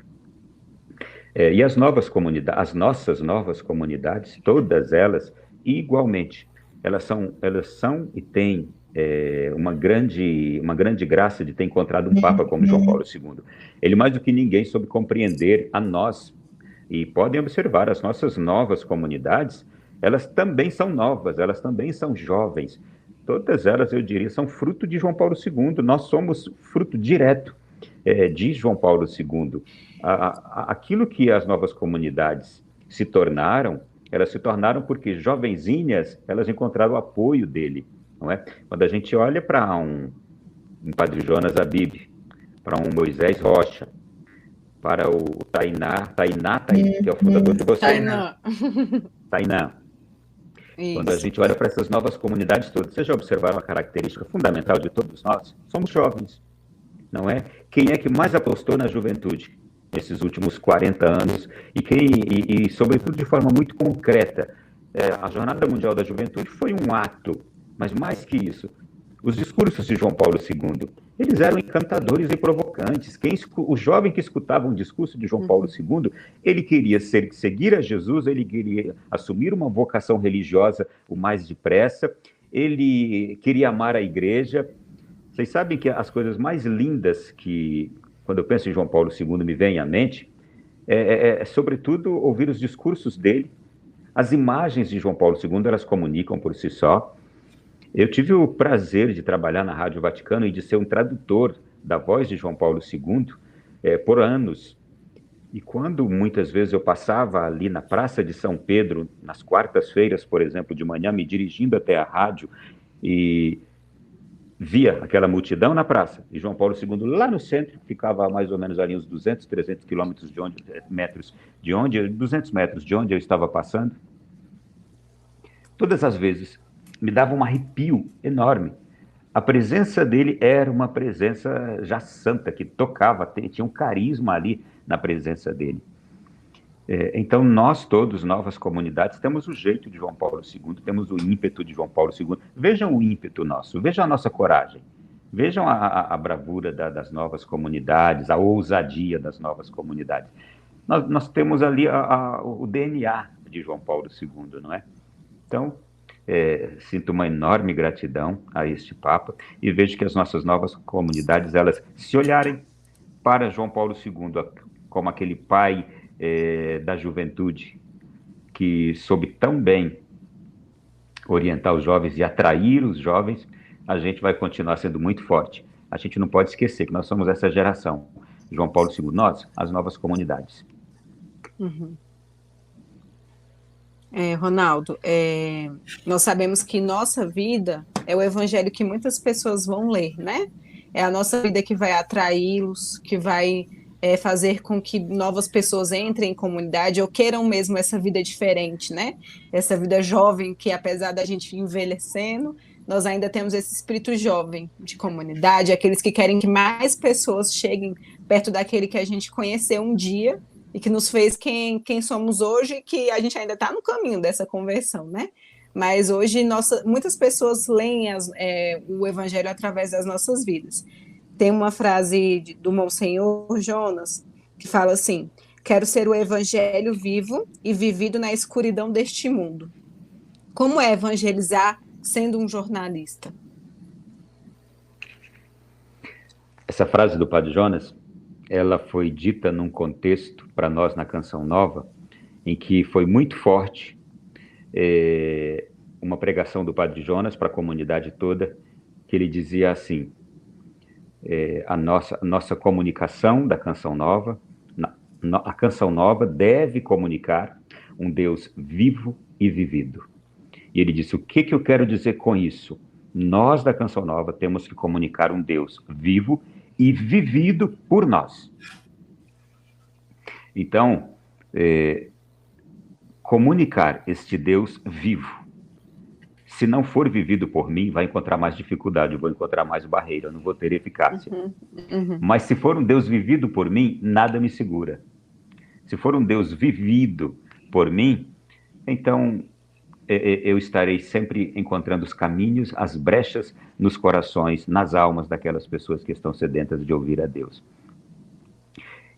E as novas comunidades, as nossas novas comunidades, todas elas, igualmente, elas são e têm uma grande graça de ter encontrado um Papa como João Paulo II. Ele, mais do que ninguém, soube compreender a nós. E podem observar, as nossas novas comunidades, elas também são novas, elas também são jovens. Todas elas, eu diria, são fruto de João Paulo II. Nós somos fruto direto de João Paulo II. Aquilo que as novas comunidades se tornaram, elas se tornaram porque jovenzinhas, elas encontraram o apoio dele, não é? Quando a gente olha para um Padre Jonas Abib, para um Moisés Rocha, para o Tainá, que é o fundador de vocês. Tainá. Quando a gente olha para essas novas comunidades todas, vocês já observaram a característica fundamental de todos nós? Somos jovens, não é? Quem é que mais apostou na juventude nesses últimos 40 anos? E sobretudo, de forma muito concreta, a Jornada Mundial da Juventude foi um ato, mas mais que isso, os discursos de João Paulo II, eles eram encantadores e provocantes. O jovem que escutava um discurso de João Paulo II, ele queria seguir a Jesus, ele queria assumir uma vocação religiosa o mais depressa, ele queria amar a igreja. Vocês sabem que as coisas mais lindas que, quando eu penso em João Paulo II, me vêm à mente, sobretudo, ouvir os discursos dele. As imagens de João Paulo II, elas comunicam por si só. Eu tive o prazer de trabalhar na Rádio Vaticano e de ser um tradutor da voz de João Paulo II por anos. E quando muitas vezes eu passava ali na Praça de São Pedro, nas quartas-feiras, por exemplo, de manhã, me dirigindo até a rádio e via aquela multidão na praça, e João Paulo II lá no centro, ficava mais ou menos ali uns 200, 300 quilômetros de onde, 200 metros de onde eu estava passando, todas as vezes me dava um arrepio enorme. A presença dele era uma presença já santa, que tocava, tinha um carisma ali na presença dele. Então, nós todos, novas comunidades, temos o jeito de João Paulo II, temos o ímpeto de João Paulo II. Vejam o ímpeto nosso, vejam a nossa coragem, vejam a bravura das novas comunidades, a ousadia das novas comunidades. Nós temos ali o DNA de João Paulo II, não é? Então, sinto uma enorme gratidão a este Papa e vejo que as nossas novas comunidades, elas se olharem para João Paulo II como aquele pai da juventude que soube tão bem orientar os jovens e atrair os jovens, a gente vai continuar sendo muito forte. A gente não pode esquecer que nós somos essa geração. João Paulo II, nós, as novas comunidades. Uhum. Ronaldo, nós sabemos que nossa vida é o evangelho que muitas pessoas vão ler, né? É a nossa vida que vai atraí-los, que vai fazer com que novas pessoas entrem em comunidade ou queiram mesmo essa vida diferente, né? Essa vida jovem que, apesar da gente ir envelhecendo, nós ainda temos esse espírito jovem de comunidade, aqueles que querem que mais pessoas cheguem perto daquele que a gente conheceu um dia e que nos fez quem somos hoje, que a gente ainda está no caminho dessa conversão, né? Mas hoje muitas pessoas leem o Evangelho através das nossas vidas. Tem uma frase do Monsenhor Jonas que fala assim: quero ser o Evangelho vivo e vivido na escuridão deste mundo. Como é evangelizar sendo um jornalista? Essa frase do Padre Jonas, ela foi dita num contexto, para nós, na Canção Nova, em que foi muito forte uma pregação do Padre Jonas para a comunidade toda, que ele dizia assim, a nossa comunicação da Canção Nova, a Canção Nova deve comunicar um Deus vivo e vivido. E ele disse, o que eu quero dizer com isso? Nós, da Canção Nova, temos que comunicar um Deus vivo e vivido por nós. Então, comunicar este Deus vivo, se não for vivido por mim, vai encontrar mais dificuldade, eu vou encontrar mais barreira, eu não vou ter eficácia. Mas se for um Deus vivido por mim, nada me segura. Se for um Deus vivido por mim, então eu estarei sempre encontrando os caminhos, as brechas nos corações, nas almas daquelas pessoas que estão sedentas de ouvir a Deus.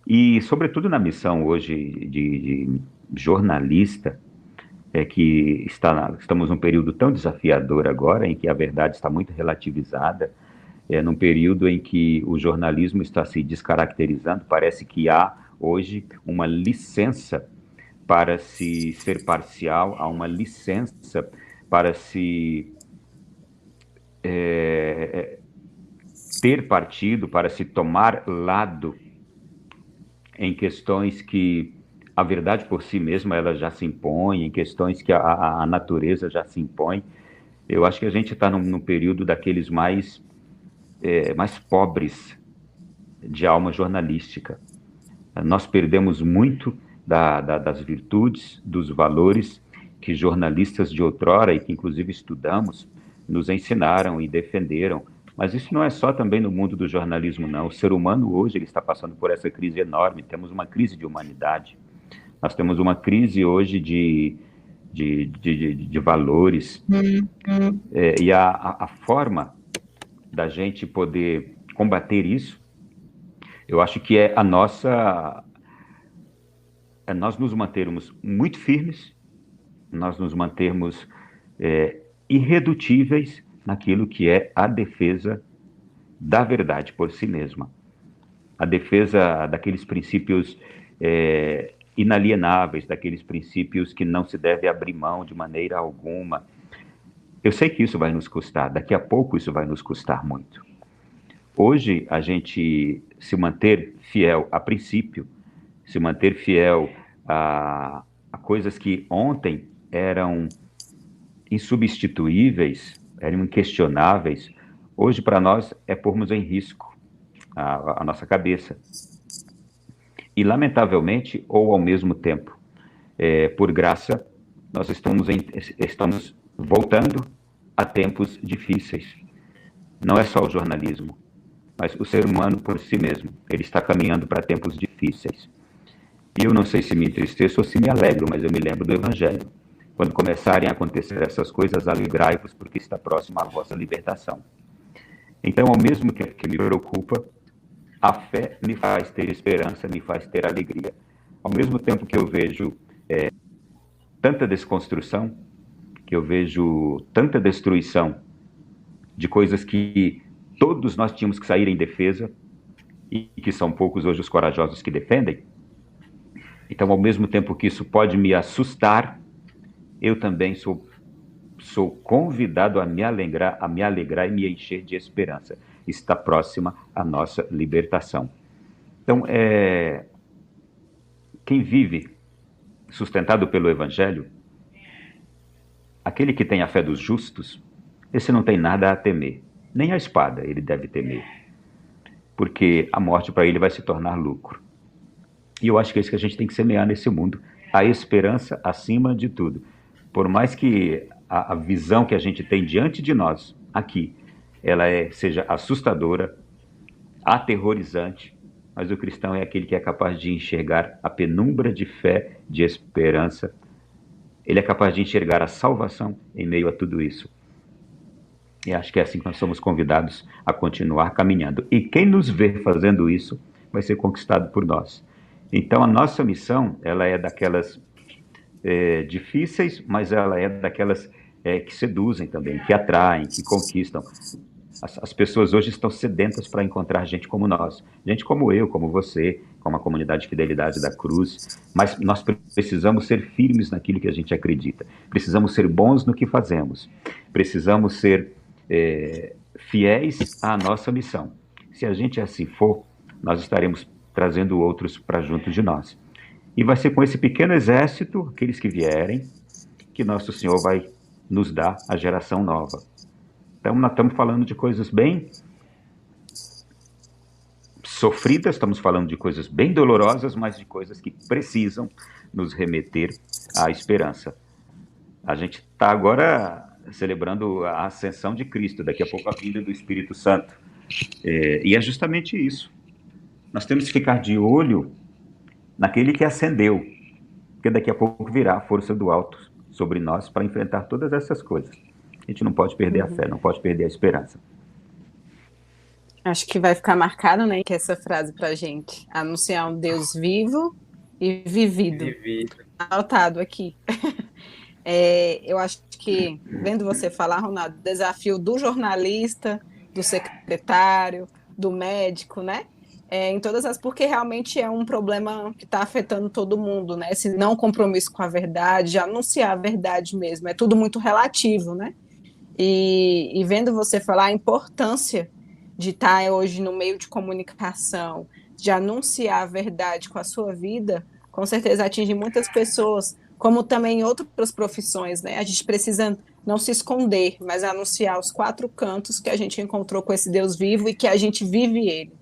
E, sobretudo na missão hoje de jornalista, que estamos num período tão desafiador agora, em que a verdade está muito relativizada, num período em que o jornalismo está se descaracterizando, parece que há hoje uma licença para se ser parcial, há uma licença para se ter partido, para se tomar lado em questões que a verdade por si mesma ela já se impõe, em questões que a natureza já se impõe. Eu acho que a gente está num período daqueles mais pobres de alma jornalística. Nós perdemos muito das virtudes, dos valores que jornalistas de outrora, e que inclusive estudamos, nos ensinaram e defenderam. Mas isso não é só também no mundo do jornalismo, não. O ser humano hoje ele está passando por essa crise enorme. Temos uma crise de humanidade. Nós temos uma crise hoje de valores. E a forma da gente poder combater isso, eu acho que é nós nos mantermos muito firmes, nós nos mantermos irredutíveis naquilo que é a defesa da verdade por si mesma, a defesa daqueles princípios inalienáveis, daqueles princípios que não se deve abrir mão de maneira alguma. Eu sei que isso vai nos custar, daqui a pouco isso vai nos custar muito. Hoje, a gente se manter fiel a princípio, se manter fiel a coisas que ontem eram insubstituíveis, eram inquestionáveis, hoje para nós é pormos em risco a nossa cabeça. E, lamentavelmente, ou ao mesmo tempo, por graça, nós estamos voltando a tempos difíceis. Não é só o jornalismo, mas o ser humano por si mesmo. Ele está caminhando para tempos difíceis. E eu não sei se me entristeço ou se me alegro, mas eu me lembro do Evangelho. Quando começarem a acontecer essas coisas, alegrai-vos, porque está próxima a vossa libertação. Então, ao mesmo tempo que me preocupa, a fé me faz ter esperança, me faz ter alegria. Ao mesmo tempo que eu vejo tanta desconstrução, que eu vejo tanta destruição de coisas que todos nós tínhamos que sair em defesa, e que são poucos hoje os corajosos que defendem. Então, ao mesmo tempo que isso pode me assustar, eu também sou convidado a me alegrar e me encher de esperança. Está próxima a nossa libertação. Então, quem vive sustentado pelo Evangelho, aquele que tem a fé dos justos, esse não tem nada a temer, nem a espada ele deve temer, porque a morte para ele vai se tornar lucro. E eu acho que é isso que a gente tem que semear nesse mundo, a esperança acima de tudo. Por mais que a visão que a gente tem diante de nós, aqui, ela seja assustadora, aterrorizante, mas o cristão é aquele que é capaz de enxergar a penumbra de fé, de esperança. Ele é capaz de enxergar a salvação em meio a tudo isso. E acho que é assim que nós somos convidados a continuar caminhando. E quem nos vê fazendo isso vai ser conquistado por nós. Então a nossa missão, ela é daquelas difíceis, mas ela é daquelas que seduzem também, que atraem, que conquistam. As pessoas hoje estão sedentas para encontrar gente como nós, gente como eu, como você, como a comunidade de Fidelidade da Cruz, mas nós precisamos ser firmes naquilo que a gente acredita, precisamos ser bons no que fazemos, precisamos ser fiéis à nossa missão. Se a gente assim for, nós estaremos trazendo outros para junto de nós. E vai ser com esse pequeno exército, aqueles que vierem, que nosso Senhor vai nos dar a geração nova. Então, nós estamos falando de coisas bem sofridas, estamos falando de coisas bem dolorosas, mas de coisas que precisam nos remeter à esperança. A gente está agora celebrando a ascensão de Cristo, daqui a pouco a vinda do Espírito Santo. E é justamente isso. Nós temos que ficar de olho naquele que ascendeu, porque daqui a pouco virá a força do alto sobre nós para enfrentar todas essas coisas. A gente não pode perder a fé, não pode perder a esperança. Acho que vai ficar marcado, né, que essa frase pra gente, anunciar um Deus vivo e vivido. Anotado aqui. Eu acho que, vendo você falar, Ronaldo, o desafio do jornalista, do secretário, do médico, né? Em todas as, porque realmente é um problema que está afetando todo mundo, né? Esse não compromisso com a verdade, de anunciar a verdade mesmo, é tudo muito relativo, né? E vendo você falar a importância de estar hoje no meio de comunicação, de anunciar a verdade com a sua vida, com certeza atinge muitas pessoas, como também em outras profissões, né? A gente precisa não se esconder, mas anunciar os 4 cantos que a gente encontrou com esse Deus vivo e que a gente vive ele.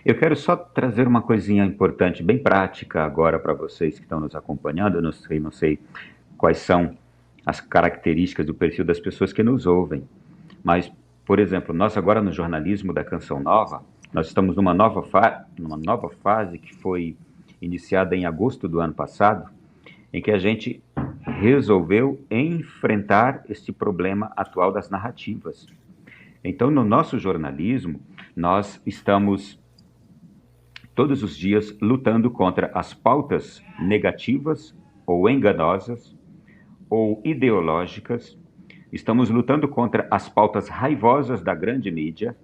Eu quero só trazer uma coisinha importante, bem prática agora para vocês que estão nos acompanhando. Eu não sei quais são as características do perfil das pessoas que nos ouvem, mas, por exemplo, nós agora no jornalismo da Canção Nova, nós estamos numa nova fase que foi iniciada em agosto do ano passado, em que a gente resolveu enfrentar este problema atual das narrativas. Então, no nosso jornalismo, nós estamos todos os dias lutando contra as pautas negativas ou enganosas ou ideológicas. Estamos lutando contra as pautas raivosas da grande mídia,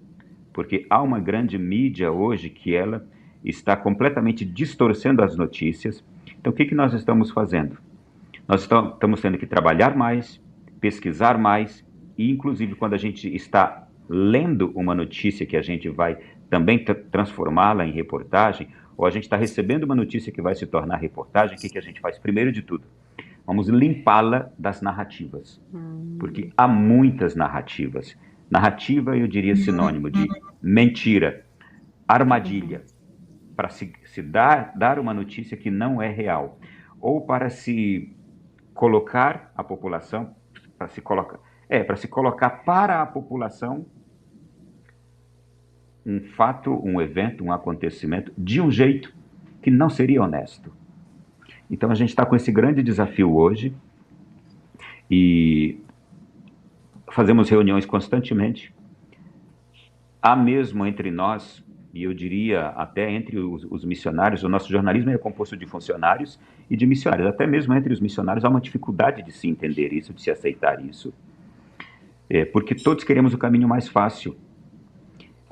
porque há uma grande mídia hoje que ela está completamente distorcendo as notícias. Então, o que nós estamos fazendo? Nós estamos tendo que trabalhar mais, pesquisar mais, e inclusive quando a gente está lendo uma notícia que a gente vai também transformá-la em reportagem, ou a gente está recebendo uma notícia que vai se tornar reportagem, o que a gente faz? Primeiro de tudo, vamos limpá-la das narrativas, porque há muitas narrativas. Narrativa, eu diria, sinônimo de mentira, armadilha, para se dar uma notícia que não é real, ou para se colocar a população, para se colocar para a população um fato, um evento, um acontecimento, de um jeito que não seria honesto. Então a gente está com esse grande desafio hoje e fazemos reuniões constantemente. Há mesmo entre nós, e eu diria até entre os missionários, o nosso jornalismo é composto de funcionários e de missionários. Até mesmo entre os missionários há uma dificuldade de se entender isso, de se aceitar isso, porque todos queremos o caminho mais fácil.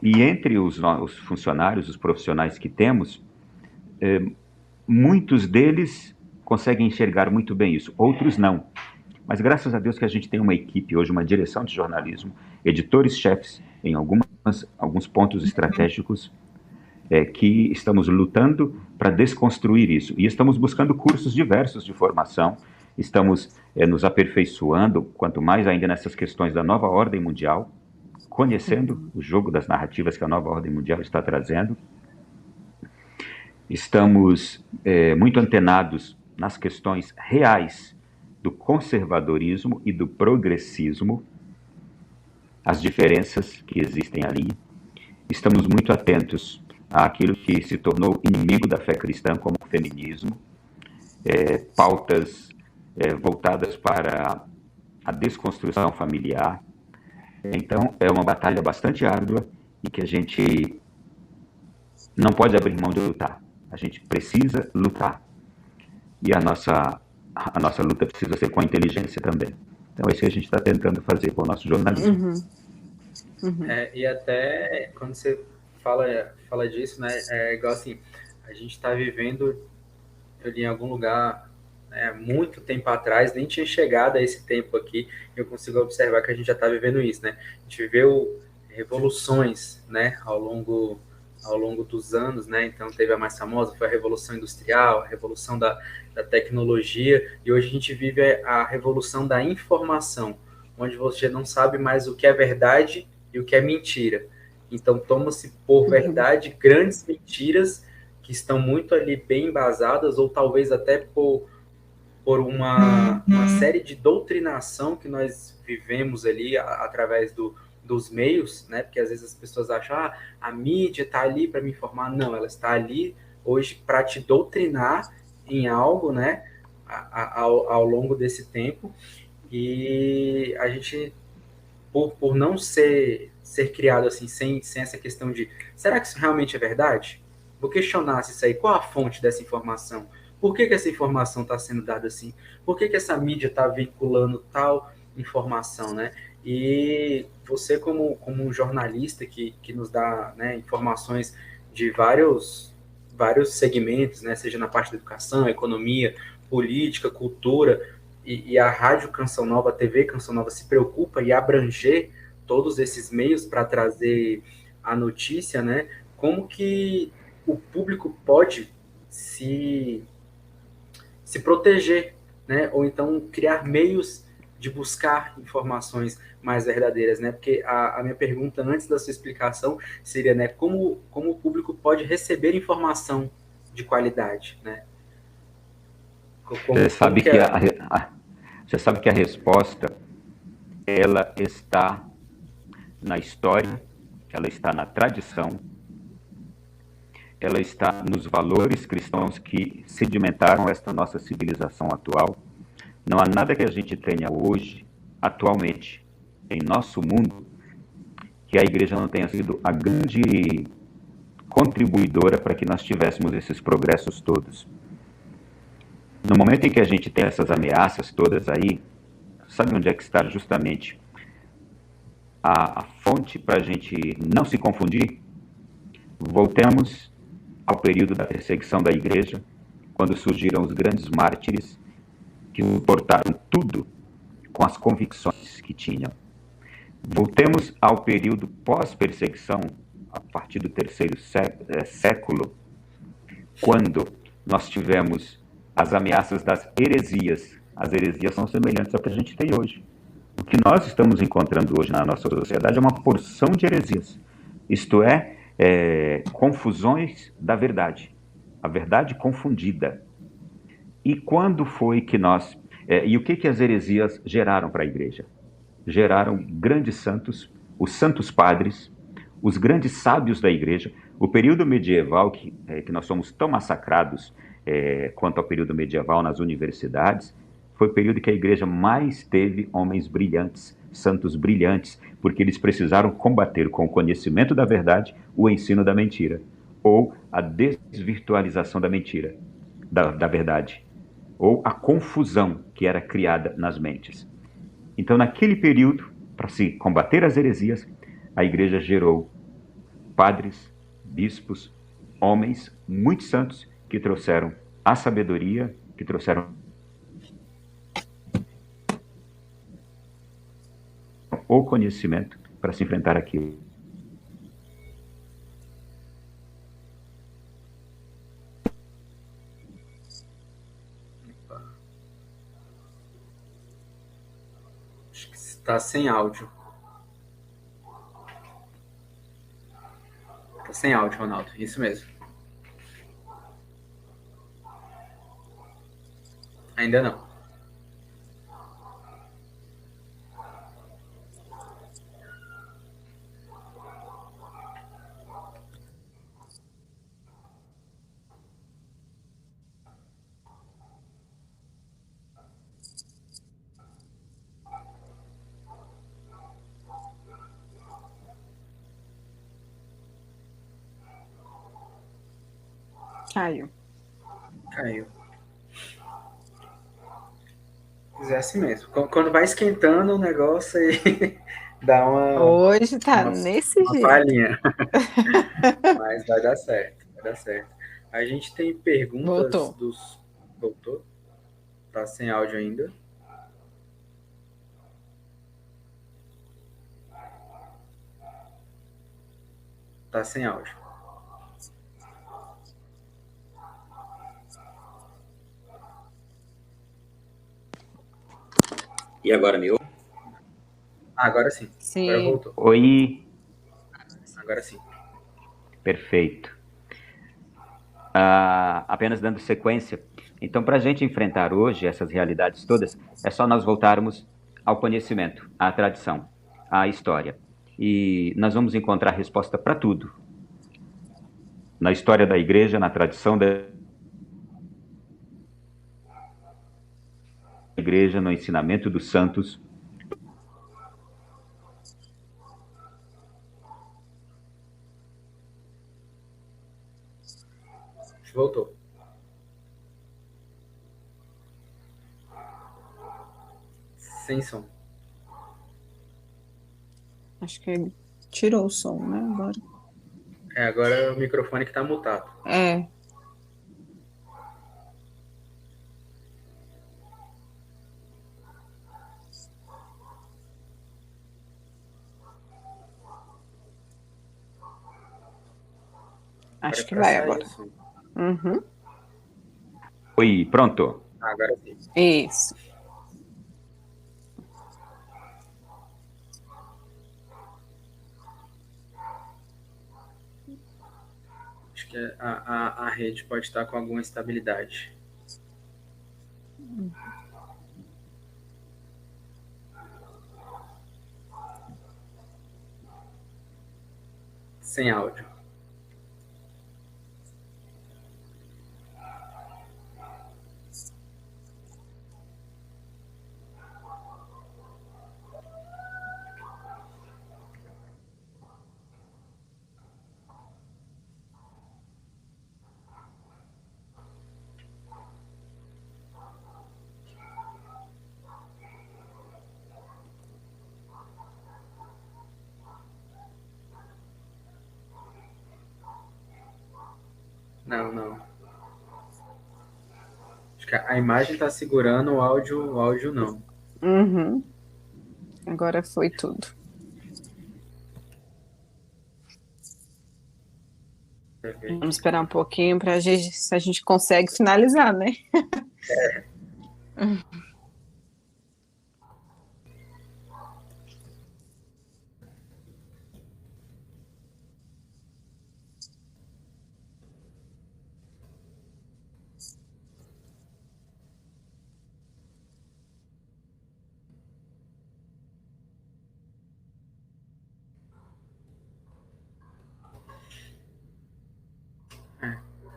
E entre os funcionários, os profissionais que temos, muitos deles conseguem enxergar muito bem isso, outros não. Mas graças a Deus que a gente tem uma equipe hoje, uma direção de jornalismo, editores-chefes em alguns pontos estratégicos, que estamos lutando para desconstruir isso. E estamos buscando cursos diversos de formação estamos nos aperfeiçoando, quanto mais ainda nessas questões da nova ordem mundial, conhecendo o jogo das narrativas que a nova ordem mundial está trazendo. Estamos muito antenados nas questões reais do conservadorismo e do progressismo, as diferenças que existem ali. Estamos muito atentos àquilo que se tornou inimigo da fé cristã, como o feminismo, pautas voltadas para a desconstrução familiar. Então, é uma batalha bastante árdua e que a gente não pode abrir mão de lutar. A gente precisa lutar. E a nossa luta precisa ser com a inteligência também. Então, é isso que a gente está tentando fazer com o nosso jornalismo. E até quando você fala disso, né, é igual assim, a gente está vivendo ali em algum lugar, né, muito tempo atrás, nem tinha chegado a esse tempo aqui, eu consigo observar que a gente já está vivendo isso, né? A gente viveu revoluções, né, ao longo dos anos, né? Então teve a mais famosa, foi a Revolução Industrial, a Revolução da tecnologia, e hoje a gente vive a Revolução da Informação, onde você não sabe mais o que é verdade e o que é mentira. Então toma-se por verdade grandes mentiras que estão muito ali bem embasadas, ou talvez até por uma série de doutrinação que nós vivemos ali através dos meios, né? Porque às vezes as pessoas acham, a mídia está ali para me informar. Não, ela está ali hoje para te doutrinar em algo, né? Ao longo desse tempo. E a gente, por não ser criado assim, sem essa questão de, será que isso realmente é verdade? Vou questionar se isso aí, qual a fonte dessa informação? Por que essa informação está sendo dada assim? Por que essa mídia está vinculando tal informação, né? E você, como um jornalista que nos dá, né, informações de vários segmentos, né, seja na parte da educação, economia, política, cultura, e a Rádio Canção Nova, a TV Canção Nova se preocupa em abranger todos esses meios para trazer a notícia, né? Como que o público pode se proteger, né? Ou então criar meios de buscar informações mais verdadeiras, né? Porque a minha pergunta antes da sua explicação seria, né, como o público pode receber informação de qualidade, né? Você sabe que a resposta ela está na história, ela está na tradição, ela está nos valores cristãos que sedimentaram esta nossa civilização atual. Não há nada que a gente tenha hoje, atualmente, em nosso mundo, que a igreja não tenha sido a grande contribuidora para que nós tivéssemos esses progressos todos. No momento em que a gente tem essas ameaças todas aí, sabe onde é que está justamente a fonte para a gente não se confundir? Voltemos ao período da perseguição da igreja, quando surgiram os grandes mártires que suportaram tudo com as convicções que tinham. Voltemos ao período pós-perseguição, a partir do terceiro século, quando nós tivemos as ameaças das heresias. As heresias são semelhantes ao que a gente tem hoje. O que nós estamos encontrando hoje na nossa sociedade é uma porção de heresias. Isto é, confusões da verdade. A verdade confundida. E quando foi que nós... e o que as heresias geraram para a igreja? Geraram grandes santos, os santos padres, os grandes sábios da igreja. O período medieval, que nós somos tão massacrados quanto ao período medieval nas universidades, foi o período que a igreja mais teve homens brilhantes, santos brilhantes, porque eles precisaram combater com o conhecimento da verdade o ensino da mentira, ou a desvirtualização da mentira, da verdade, ou a confusão que era criada nas mentes. Então, naquele período, para se combater as heresias, a igreja gerou padres, bispos, homens muito santos que trouxeram a sabedoria, que trouxeram o conhecimento para se enfrentar aquilo. Tá sem áudio. Tá sem áudio, Ronaldo. Isso mesmo. Ainda não. Caiu. Caiu. Mas é assim mesmo. Quando vai esquentando o negócio aí dá Hoje tá uma, nesse uma jeito. palhinha. Mas vai dar certo, vai dar certo. A gente tem perguntas Voltou. dos. Voltou? Tá sem áudio ainda. Tá sem áudio. E agora me ouve? Agora sim. Sim. Agora voltou. Oi, Agora sim. perfeito. Apenas dando sequência. Então, para a gente enfrentar hoje essas realidades todas, é só nós voltarmos ao conhecimento, à tradição, à história. E nós vamos encontrar resposta para tudo. Na história da igreja, na tradição da igreja, no ensinamento dos santos. Voltou. Sem som. Acho que ele tirou o som, né? Agora. Agora é o microfone que tá mutado. É. Acho que vai agora. Uhum. Oi, pronto. Agora sim. Isso. Acho que a rede pode estar com alguma instabilidade. Sem áudio. Não. Acho que a imagem está segurando, o áudio não. Uhum. Agora foi tudo. Vamos esperar um pouquinho para se a gente consegue finalizar, né?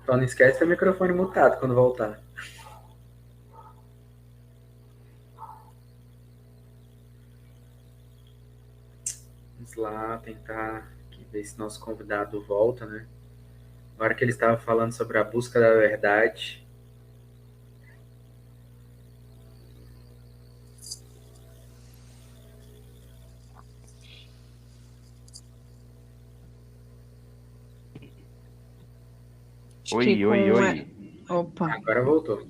Só não esquece o microfone mutado quando voltar. Vamos lá tentar ver se nosso convidado volta, né? Na hora que ele estava falando sobre a busca da verdade. Oi. Opa. Agora voltou.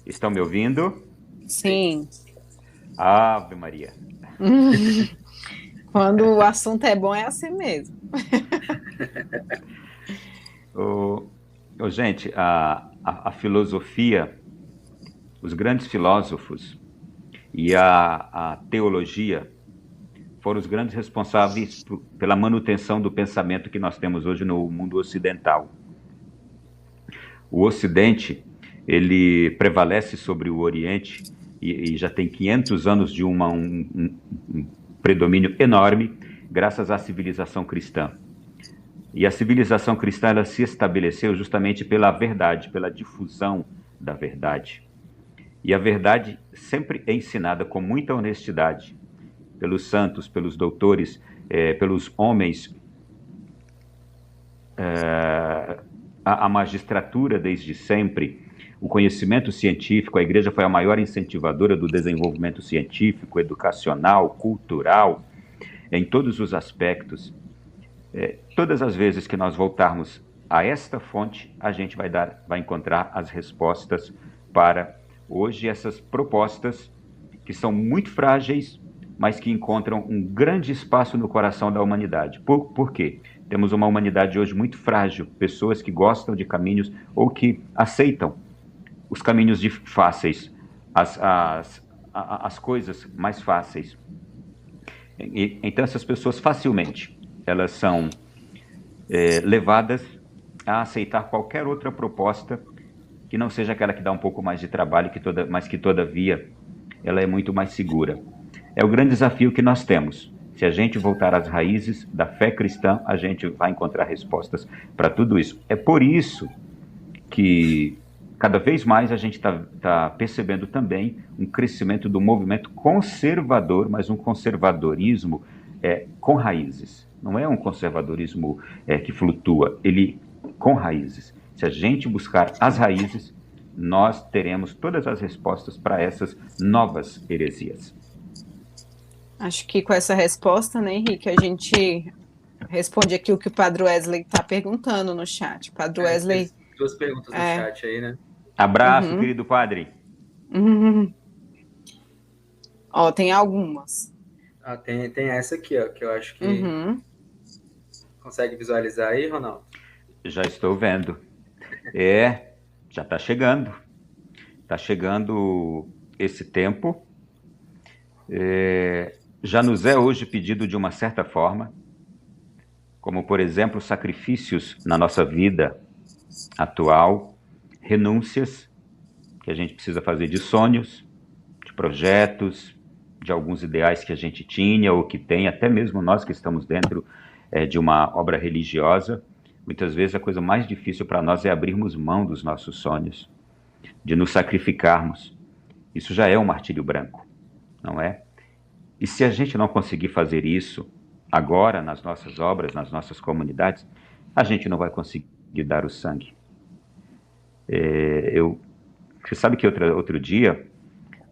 Estão me ouvindo? Sim. Ave Maria. Quando o assunto é bom, é assim mesmo. Gente, a filosofia, os grandes filósofos e a teologia foram os grandes responsáveis pela manutenção do pensamento que nós temos hoje no mundo ocidental. O Ocidente, ele prevalece sobre o Oriente e já tem 500 anos de um predomínio enorme, graças à civilização cristã. E a civilização cristã, ela se estabeleceu justamente pela verdade, pela difusão da verdade. E a verdade sempre é ensinada com muita honestidade pelos santos, pelos doutores, pelos homens. A magistratura desde sempre, o conhecimento científico, a igreja foi a maior incentivadora do desenvolvimento científico, educacional, cultural, em todos os aspectos. Todas as vezes que nós voltarmos a esta fonte, a gente vai encontrar as respostas para hoje essas propostas que são muito frágeis, mas que encontram um grande espaço no coração da humanidade. Por quê? Temos uma humanidade hoje muito frágil, pessoas que gostam de caminhos ou que aceitam os caminhos fáceis, as coisas mais fáceis. Então essas pessoas facilmente, elas são levadas a aceitar qualquer outra proposta que não seja aquela que dá um pouco mais de trabalho, mas que todavia ela é muito mais segura. É o grande desafio que nós temos. Se a gente voltar às raízes da fé cristã, a gente vai encontrar respostas para tudo isso. É por isso que cada vez mais a gente está percebendo também um crescimento do movimento conservador, mas um conservadorismo com raízes. Não é um conservadorismo que flutua, ele com raízes. Se a gente buscar as raízes, nós teremos todas as respostas para essas novas heresias. Acho que com essa resposta, né, Henrique, a gente responde aqui o que o Padre Wesley está perguntando no chat. Padre Wesley... Duas perguntas no chat aí, né? Abraço, querido padre. Ó, tem algumas. Tem essa aqui, ó, que eu acho que... Consegue visualizar aí, Ronaldo? Já estou vendo. Já está chegando. Está chegando esse tempo. Já nos é hoje pedido de uma certa forma, como, por exemplo, sacrifícios na nossa vida atual, renúncias que a gente precisa fazer de sonhos, de projetos, de alguns ideais que a gente tinha ou que tem, até mesmo nós que estamos dentro de uma obra religiosa. Muitas vezes a coisa mais difícil para nós é abrirmos mão dos nossos sonhos, de nos sacrificarmos. Isso já é um martírio branco, não é? E se a gente não conseguir fazer isso agora nas nossas obras, nas nossas comunidades, a gente não vai conseguir dar o sangue. Você sabe que outro dia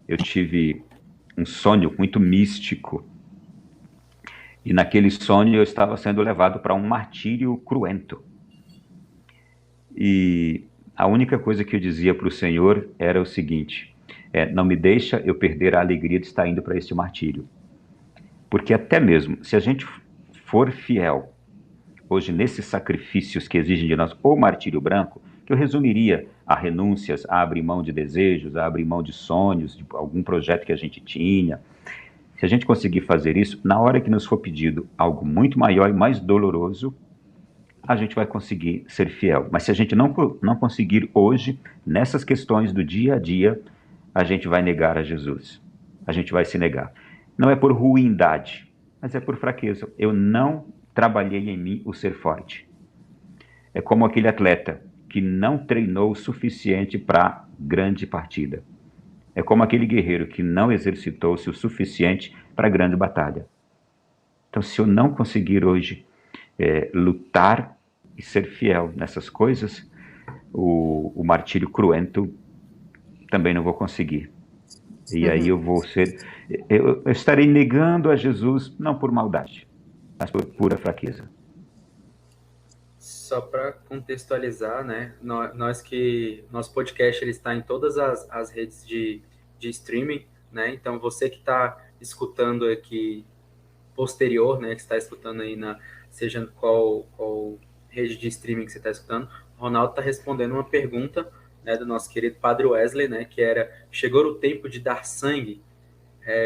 eu tive um sonho muito místico, e naquele sonho eu estava sendo levado para um martírio cruento. E a única coisa que eu dizia para o Senhor era o seguinte: não me deixa eu perder a alegria de estar indo para este martírio. Porque até mesmo, se a gente for fiel, hoje nesses sacrifícios que exigem de nós o martírio branco, que eu resumiria a renúncias, a abrir mão de desejos, a abrir mão de sonhos, de algum projeto que a gente tinha. Se a gente conseguir fazer isso, na hora que nos for pedido algo muito maior e mais doloroso, a gente vai conseguir ser fiel. Mas se a gente não conseguir hoje, nessas questões do dia a dia, a gente vai negar a Jesus. A gente vai se negar. Não é por ruindade, mas é por fraqueza. Eu não trabalhei em mim o ser forte. É como aquele atleta que não treinou o suficiente para a grande partida. É como aquele guerreiro que não exercitou-se o suficiente para a grande batalha. Então, se eu não conseguir hoje lutar e ser fiel nessas coisas, o martírio cruento também não vou conseguir. E aí eu estarei negando a Jesus, não por maldade, mas por pura fraqueza. Só para contextualizar, né? Nosso podcast ele está em todas as redes de streaming, né? Então você que está escutando aqui posterior, né? Que está escutando aí seja qual rede de streaming que você está escutando, o Ronaldo está respondendo uma pergunta, né, do nosso querido Padre Wesley, né? Que era: chegou o tempo de dar sangue,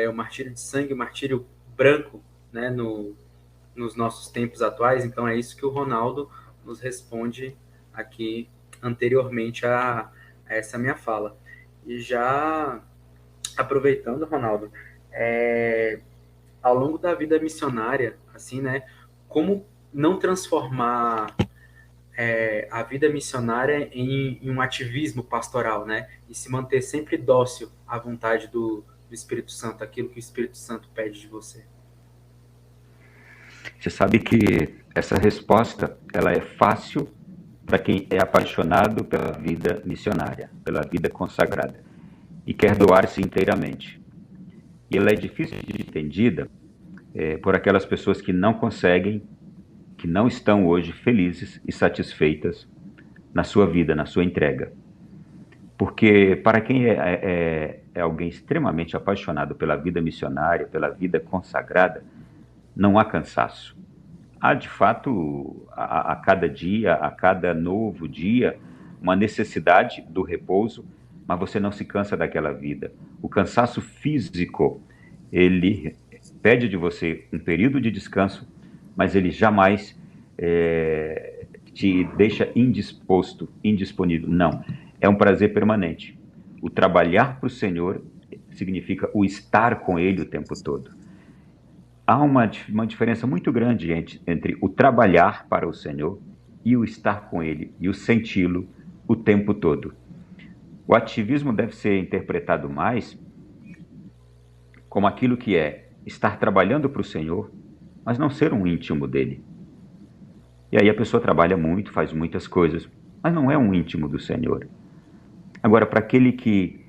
o martírio de sangue, o martírio branco, né, nos nossos tempos atuais. Então é isso que o Ronaldo nos responde aqui anteriormente a essa minha fala. E já aproveitando, Ronaldo, ao longo da vida missionária, assim, né, como não transformar a vida missionária em um ativismo pastoral, né, e se manter sempre dócil à vontade do Espírito Santo, aquilo que o Espírito Santo pede de você? Você sabe que essa resposta, ela é fácil para quem é apaixonado pela vida missionária, pela vida consagrada, e quer doar-se inteiramente. E ela é difícil de ser entendida por aquelas pessoas que não conseguem, que não estão hoje felizes e satisfeitas na sua vida, na sua entrega. Porque para quem é alguém extremamente apaixonado pela vida missionária, pela vida consagrada, não há cansaço. Há, de fato, a cada dia, a cada novo dia, uma necessidade do repouso, mas você não se cansa daquela vida. O cansaço físico, ele pede de você um período de descanso, mas ele jamais te deixa indisposto, indisponível. Não, é um prazer permanente. O trabalhar para o Senhor significa o estar com Ele o tempo todo. Há uma diferença muito grande entre o trabalhar para o Senhor e o estar com Ele, e o senti-lo o tempo todo. O ativismo deve ser interpretado mais como aquilo que é estar trabalhando para o Senhor, mas não ser um íntimo dele. E aí a pessoa trabalha muito, faz muitas coisas, mas não é um íntimo do Senhor. Agora, para aquele que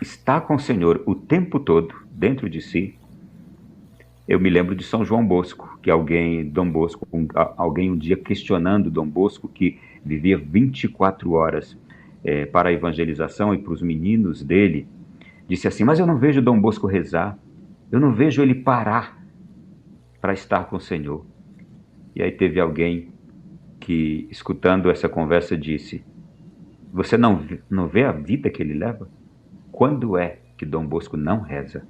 está com o Senhor o tempo todo, dentro de si, eu me lembro de São João Bosco, que alguém um dia questionando Dom Bosco, que vivia 24 horas para a evangelização e para os meninos dele, disse assim: mas eu não vejo Dom Bosco rezar, eu não vejo ele parar para estar com o Senhor. E aí teve alguém que, escutando essa conversa, disse: você não vê a vida que ele leva? Quando é que Dom Bosco não reza?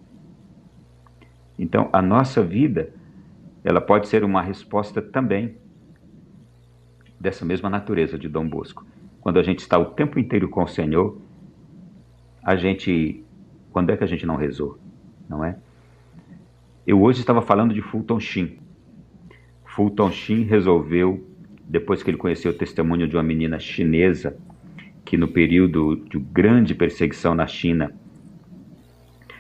Então, a nossa vida, ela pode ser uma resposta também dessa mesma natureza de Dom Bosco. Quando a gente está o tempo inteiro com o Senhor, quando é que a gente não rezou? Não é? Eu hoje estava falando de Fulton Sheen. Fulton Sheen resolveu, depois que ele conheceu o testemunho de uma menina chinesa, que no período de grande perseguição na China,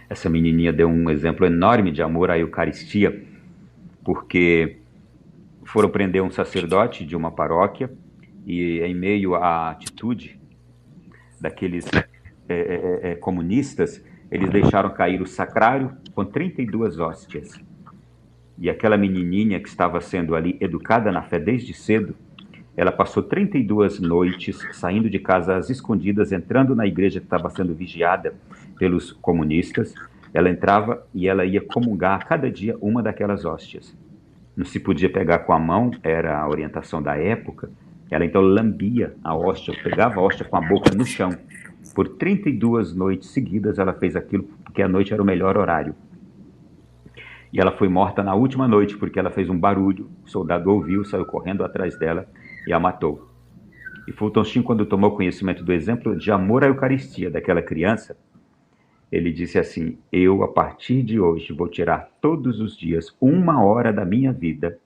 essa menininha deu um exemplo enorme de amor à Eucaristia, porque foram prender um sacerdote de uma paróquia e, em meio à atitude daqueles comunistas, eles deixaram cair o sacrário com 32 hóstias. E aquela menininha que estava sendo ali educada na fé desde cedo, ela passou 32 noites saindo de casa às escondidas, entrando na igreja que estava sendo vigiada pelos comunistas. Ela entrava e ela ia comungar a cada dia uma daquelas hóstias. Não se podia pegar com a mão, era a orientação da época. Ela então lambia a hóstia, pegava a hóstia com a boca no chão. Por 32 noites seguidas ela fez aquilo, porque a noite era o melhor horário. E ela foi morta na última noite, porque ela fez um barulho, o soldado ouviu, saiu correndo atrás dela e a matou. E Fulton Sheen, quando tomou conhecimento do exemplo de amor à Eucaristia daquela criança, ele disse assim: eu, a partir de hoje, vou tirar todos os dias 1 hora da minha vida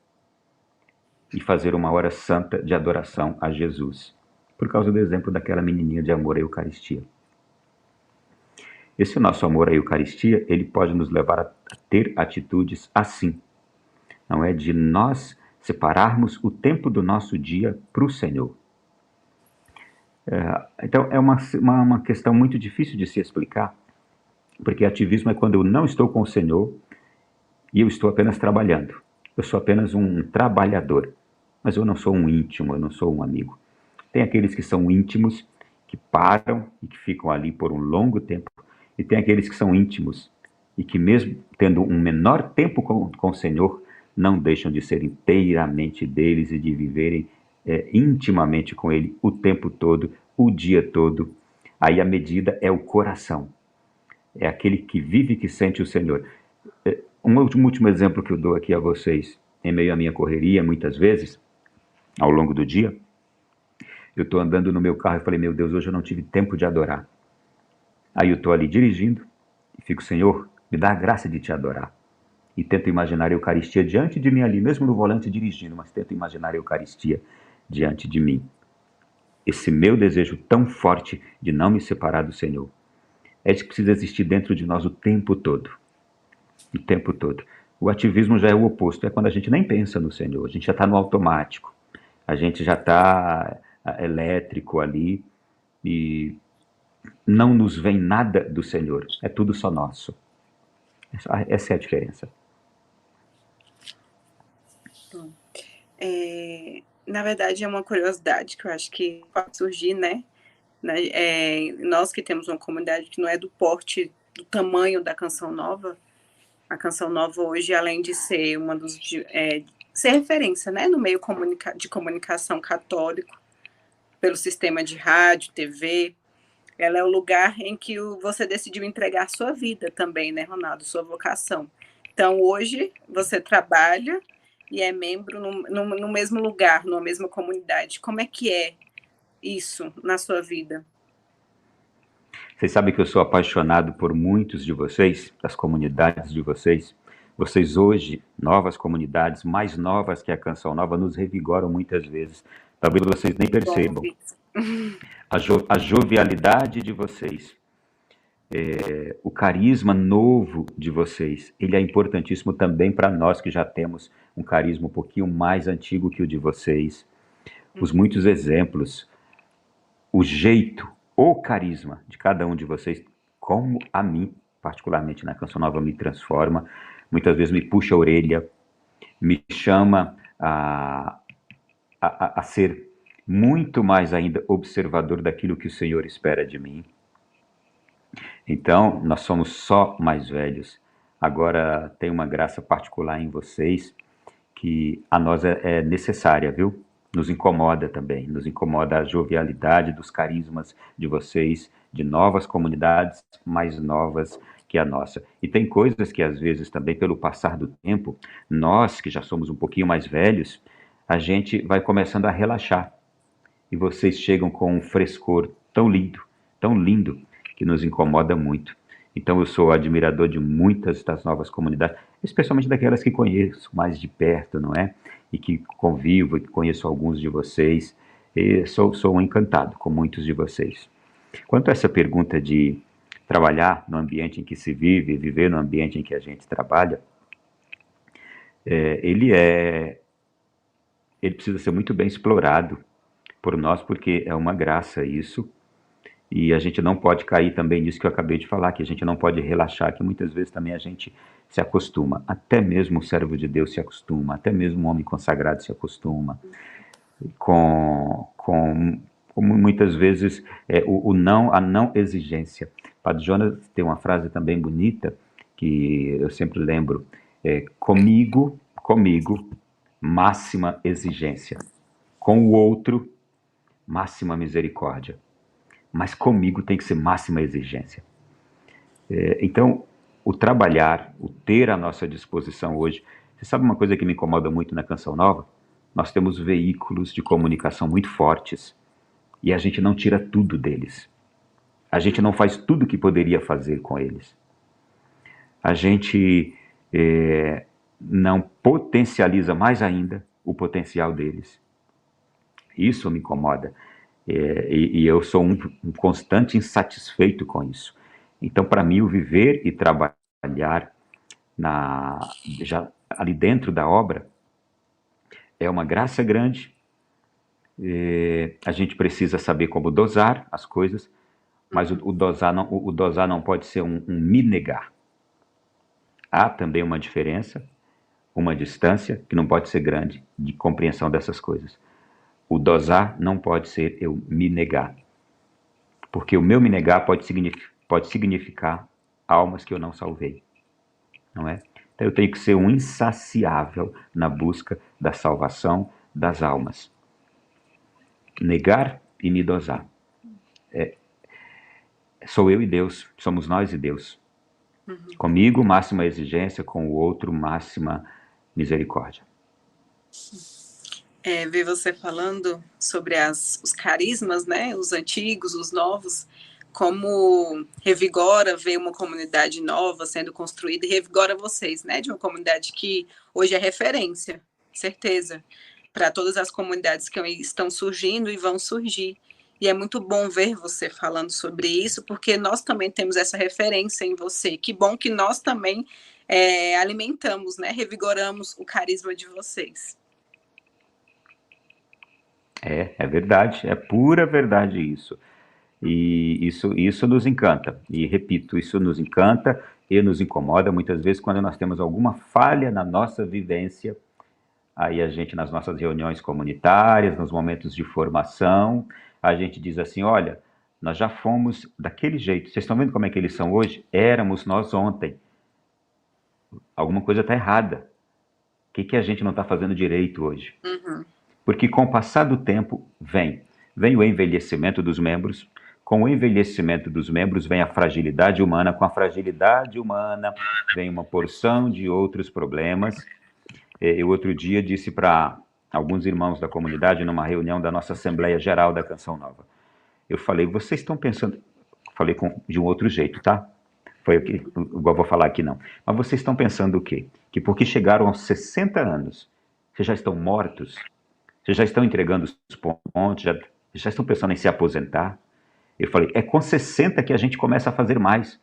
e fazer 1 hora santa de adoração a Jesus, por causa do exemplo daquela menininha de amor à Eucaristia. Esse nosso amor à Eucaristia, ele pode nos levar a ter atitudes assim, não é? De nós separarmos o tempo do nosso dia para o Senhor. Então, é uma questão muito difícil de se explicar, porque ativismo é quando eu não estou com o Senhor e eu estou apenas trabalhando. Eu sou apenas um trabalhador, mas eu não sou um íntimo, eu não sou um amigo. Tem aqueles que são íntimos, que param e que ficam ali por um longo tempo, e tem aqueles que são íntimos e que, mesmo tendo um menor tempo com o Senhor, não deixam de ser inteiramente deles e de viverem intimamente com Ele o tempo todo, o dia todo. Aí a medida é o coração. É aquele que vive e que sente o Senhor. Um último exemplo que eu dou aqui a vocês, em meio à minha correria, muitas vezes, ao longo do dia, eu estou andando no meu carro e falei, meu Deus, hoje eu não tive tempo de adorar. Aí eu estou ali dirigindo e fico, Senhor, me dá a graça de te adorar. E tento imaginar a Eucaristia diante de mim ali, mesmo no volante dirigindo, mas tento imaginar a Eucaristia diante de mim. Esse meu desejo tão forte de não me separar do Senhor é de que precisa existir dentro de nós o tempo todo. O tempo todo. O ativismo já é o oposto, é quando a gente nem pensa no Senhor, a gente já está no automático, a gente já está elétrico ali e não nos vem nada do Senhor, é tudo só nosso. Essa é a diferença. Bom, na verdade, é uma curiosidade que eu acho que pode surgir, né? Nós que temos uma comunidade que não é do porte, do tamanho da Canção Nova, a Canção Nova hoje, além de ser ser referência, né, no meio de comunicação católico, pelo sistema de rádio, TV, ela é o lugar em que você decidiu entregar a sua vida também, né, Ronaldo, sua vocação. Então, hoje, você trabalha e é membro no mesmo lugar, numa mesma comunidade. Como é que é isso na sua vida? Vocês sabem que eu sou apaixonado por muitos de vocês, das comunidades de vocês. Vocês hoje, novas comunidades, mais novas que a Canção Nova, nos revigoram muitas vezes. Talvez vocês nem percebam. A jovialidade de vocês, o carisma novo de vocês, ele é importantíssimo também para nós que já temos um carisma um pouquinho mais antigo que o de vocês. Os muitos exemplos, o jeito, o carisma de cada um de vocês, como a mim, particularmente na Canção Nova, me transforma, muitas vezes me puxa a orelha, me chama a ser muito mais ainda observador daquilo que o Senhor espera de mim. Então, nós somos só mais velhos. Agora, tem uma graça particular em vocês que a nós é necessária, viu? Nos incomoda também, nos incomoda a jovialidade dos carismas de vocês, de novas comunidades mais novas que a nossa. E tem coisas que, às vezes, também, pelo passar do tempo, nós, que já somos um pouquinho mais velhos, a gente vai começando a relaxar. E vocês chegam com um frescor tão lindo, que nos incomoda muito. Então, eu sou admirador de muitas das novas comunidades, especialmente daquelas que conheço mais de perto, não é? E que convivo, e conheço alguns de vocês, e sou um encantado com muitos de vocês. Quanto a essa pergunta de trabalhar no ambiente em que se vive, viver no ambiente em que a gente trabalha, ele precisa ser muito bem explorado por nós, porque é uma graça isso, e a gente não pode cair também nisso que eu acabei de falar, que a gente não pode relaxar, que muitas vezes também a gente se acostuma, até mesmo o servo de Deus se acostuma, até mesmo o homem consagrado se acostuma, com muitas vezes a não exigência. Padre Jonas tem uma frase também bonita, que eu sempre lembro, comigo, máxima exigência, com o outro, máxima misericórdia. Mas comigo tem que ser máxima exigência. Então, o trabalhar, o ter à nossa disposição hoje, você sabe uma coisa que me incomoda muito na Canção Nova? Nós temos veículos de comunicação muito fortes e a gente não tira tudo deles. A gente não faz tudo o que poderia fazer com eles. A gente não potencializa mais ainda o potencial deles. Isso me incomoda. E eu sou um constante insatisfeito com isso. Então, para mim, o viver e trabalhar já ali dentro da obra é uma graça grande. A gente precisa saber como dosar as coisas, mas o dosar não pode ser um me negar. Há também uma diferença, uma distância que não pode ser grande de compreensão dessas coisas. O dosar não pode ser eu me negar. Porque o meu me negar pode significar almas que eu não salvei. Não é? Então eu tenho que ser um insaciável na busca da salvação das almas. Negar e me dosar. Sou eu e Deus, somos nós e Deus. Comigo, máxima exigência, com o outro, máxima misericórdia. Ver você falando sobre os carismas, né? Os antigos, os novos, como revigora ver uma comunidade nova sendo construída e revigora vocês, né? De uma comunidade que hoje é referência, certeza, para todas as comunidades que estão surgindo e vão surgir. E é muito bom ver você falando sobre isso, porque nós também temos essa referência em você. Que bom que nós também alimentamos, né? Revigoramos o carisma de vocês. É verdade, é pura verdade isso. E isso nos encanta. E repito, isso nos encanta e nos incomoda muitas vezes quando nós temos alguma falha na nossa vivência. Aí a gente, nas nossas reuniões comunitárias, nos momentos de formação, a gente diz assim, olha, nós já fomos daquele jeito. Vocês estão vendo como é que eles são hoje? Éramos nós ontem. Alguma coisa está errada. O que a gente não está fazendo direito hoje? Porque com o passar do tempo vem o envelhecimento dos membros. Com o envelhecimento dos membros vem a fragilidade humana. Com a fragilidade humana vem uma porção de outros problemas. Eu outro dia disse para alguns irmãos da comunidade, numa reunião da nossa Assembleia Geral da Canção Nova, eu falei, vocês estão pensando... Falei de um outro jeito, tá? Foi igual vou falar aqui, não. Mas vocês estão pensando o quê? Que porque chegaram aos 60 anos, vocês já estão mortos? Vocês já estão entregando os pontos? Já estão pensando em se aposentar? Eu falei, é com 60 que a gente começa a fazer mais.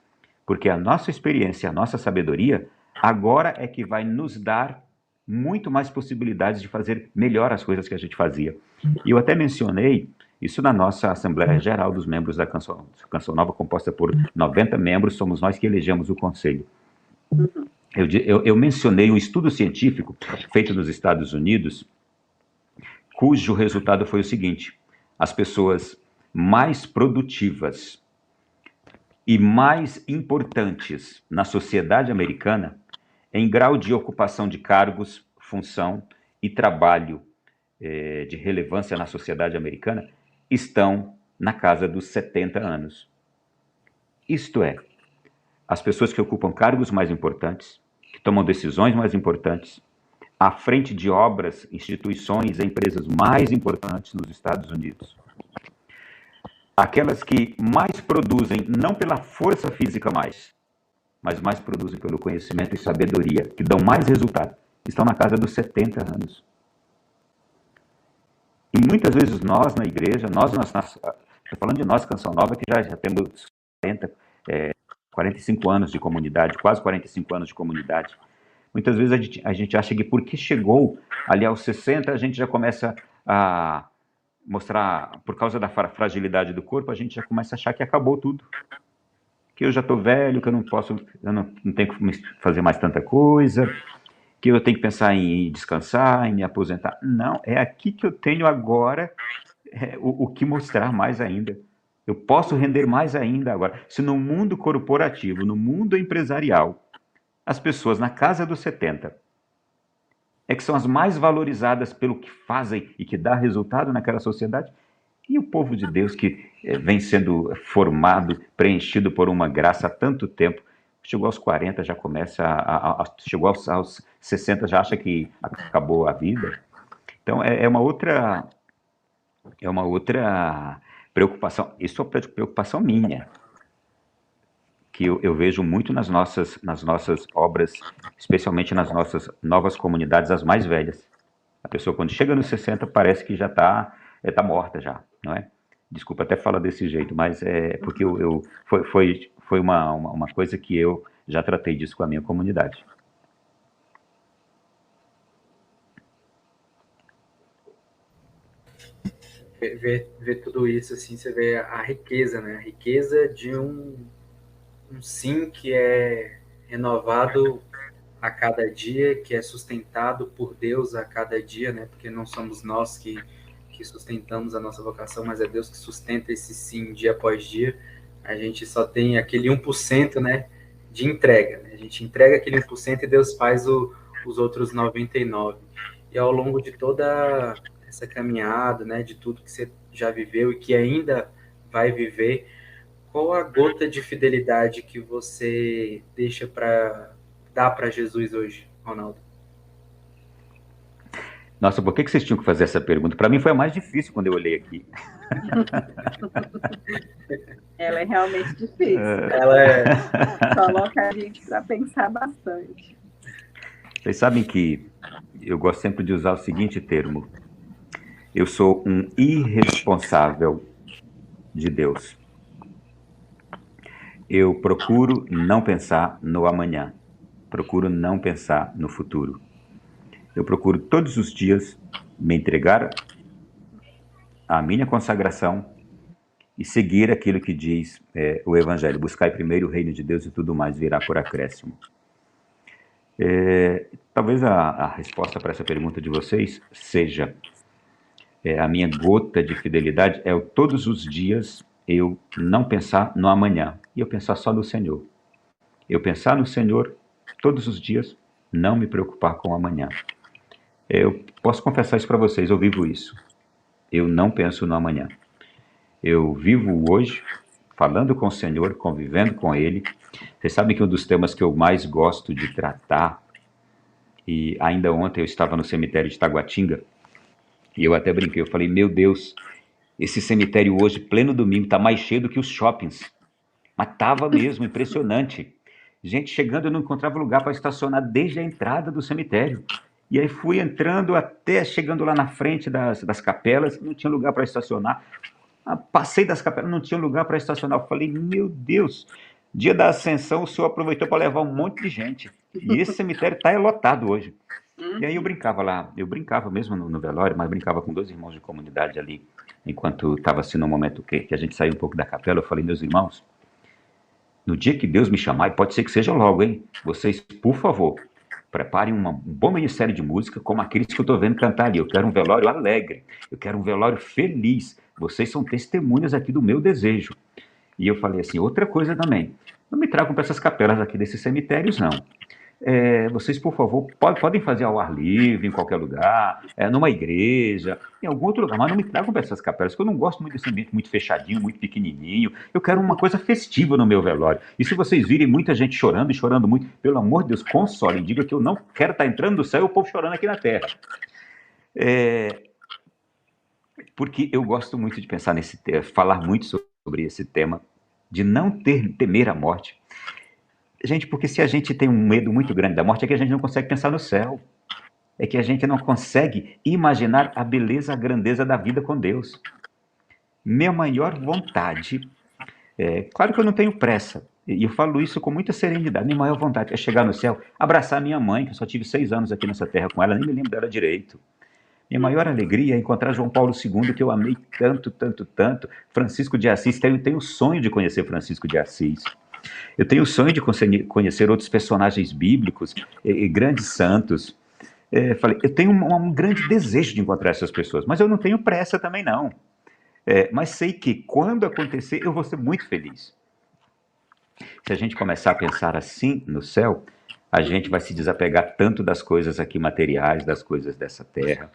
Porque a nossa experiência, a nossa sabedoria, agora é que vai nos dar muito mais possibilidades de fazer melhor as coisas que a gente fazia. E eu até mencionei isso na nossa Assembleia Geral dos membros da Canção Nova, composta por 90 membros, somos nós que elegemos o conselho. Eu mencionei um estudo científico feito nos Estados Unidos, cujo resultado foi o seguinte, as pessoas mais produtivas e mais importantes na sociedade americana, em grau de ocupação de cargos, função e trabalho de relevância na sociedade americana, estão na casa dos 70 anos. Isto é, as pessoas que ocupam cargos mais importantes, que tomam decisões mais importantes, à frente de obras, instituições e empresas mais importantes nos Estados Unidos. Aquelas que mais produzem, não pela força física mas mais produzem pelo conhecimento e sabedoria, que dão mais resultado, estão na casa dos 70 anos. E muitas vezes nós, na igreja, estou falando de nós, Canção Nova, que já temos 45 anos de comunidade, quase 45 anos de comunidade. Muitas vezes a gente acha que porque chegou ali aos 60, a gente já começa a mostrar, por causa da fragilidade do corpo, a gente já começa a achar que acabou tudo. Que eu já estou velho, que eu não tenho que fazer mais tanta coisa, que eu tenho que pensar em descansar, em me aposentar. Não, é aqui que eu tenho agora o que mostrar mais ainda. Eu posso render mais ainda agora. Se no mundo corporativo, no mundo empresarial, as pessoas na casa dos 70 que são as mais valorizadas pelo que fazem e que dá resultado naquela sociedade, e o povo de Deus que vem sendo formado, preenchido por uma graça há tanto tempo, chegou aos 40, já começa chegou aos 60, já acha que acabou a vida. Então, é uma outra preocupação. Isso é uma preocupação minha, que eu vejo muito nas nossas obras, especialmente nas nossas novas comunidades, as mais velhas. A pessoa, quando chega nos 60, parece que já está morta já, não é? Desculpa até falar desse jeito, mas é porque foi uma coisa que eu já tratei disso com a minha comunidade. Ver tudo isso, assim, você vê a riqueza, né? A riqueza de um sim que é renovado a cada dia, que é sustentado por Deus a cada dia, né? Porque não somos nós que sustentamos a nossa vocação, mas é Deus que sustenta esse sim dia após dia. A gente só tem aquele 1%, né, de entrega, né? A gente entrega aquele 1% e Deus faz os outros 99%. E ao longo de toda essa caminhada, né, de tudo que você já viveu e que ainda vai viver, qual a gota de fidelidade que você deixa para dar para Jesus hoje, Ronaldo? Nossa, por que vocês tinham que fazer essa pergunta? Para mim foi a mais difícil quando eu olhei aqui. Ela é realmente difícil. Coloca a gente para pensar bastante. Vocês sabem que eu gosto sempre de usar o seguinte termo. Eu sou um irresponsável de Deus. Eu procuro não pensar no amanhã. Procuro não pensar no futuro. Eu procuro todos os dias me entregar à minha consagração e seguir aquilo que diz o Evangelho. Buscai primeiro o reino de Deus e tudo mais virá por acréscimo. Talvez a resposta para essa pergunta de vocês seja a minha gota de fidelidade é todos os dias eu não pensar no amanhã e eu pensar só no Senhor. Eu pensar no Senhor todos os dias, não me preocupar com o amanhã. Eu posso confessar isso para vocês, eu vivo isso. Eu não penso no amanhã. Eu vivo hoje, falando com o Senhor, convivendo com Ele. Vocês sabem que um dos temas que eu mais gosto de tratar, e ainda ontem eu estava no cemitério de Taguatinga, e eu até brinquei, eu falei, meu Deus, esse cemitério hoje, pleno domingo, está mais cheio do que os shoppings. Mas estava mesmo, impressionante. Gente chegando, eu não encontrava lugar para estacionar desde a entrada do cemitério. E aí fui entrando até chegando lá na frente das capelas, não tinha lugar para estacionar. Passei das capelas, não tinha lugar para estacionar. Eu falei, meu Deus, dia da Ascensão o senhor aproveitou para levar um monte de gente. E esse cemitério está lotado hoje. E aí eu brincava lá, eu brincava mesmo no velório, mas brincava com 2 irmãos de comunidade ali, enquanto estava assim no momento que a gente saiu um pouco da capela. Eu falei, meus irmãos, no dia que Deus me chamar, e pode ser que seja logo, hein? Vocês, por favor, preparem um bom ministério de música, como aqueles que eu estou vendo cantar ali. Eu quero um velório alegre, eu quero um velório feliz. Vocês são testemunhas aqui do meu desejo. E eu falei assim, outra coisa também, não me tragam para essas capelas aqui desses cemitérios, não. Vocês, por favor, podem fazer ao ar livre, em qualquer lugar, numa igreja, em algum outro lugar, mas não me tragam para essas capelas, porque eu não gosto muito desse ambiente muito fechadinho, muito pequenininho. Eu quero uma coisa festiva no meu velório. E se vocês virem muita gente chorando e chorando muito, pelo amor de Deus, consolem, diga que eu não quero estar entrando do céu e o povo chorando aqui na terra. Porque eu gosto muito de pensar falar muito sobre esse tema, de não temer a morte. Gente, porque se a gente tem um medo muito grande da morte, é que a gente não consegue pensar no céu. É que a gente não consegue imaginar a beleza, a grandeza da vida com Deus. Minha maior vontade, claro que eu não tenho pressa, e eu falo isso com muita serenidade, minha maior vontade é chegar no céu, abraçar minha mãe, que eu só tive 6 anos aqui nessa terra com ela, nem me lembro dela direito. Minha maior alegria é encontrar João Paulo II, que eu amei tanto, tanto, tanto. Francisco de Assis, tenho o sonho de conhecer Francisco de Assis. Eu tenho o sonho de conhecer outros personagens bíblicos e grandes santos. Eu tenho um grande desejo de encontrar essas pessoas, mas eu não tenho pressa também não. Mas sei que quando acontecer, eu vou ser muito feliz. Se a gente começar a pensar assim no céu, a gente vai se desapegar tanto das coisas aqui materiais, das coisas dessa terra,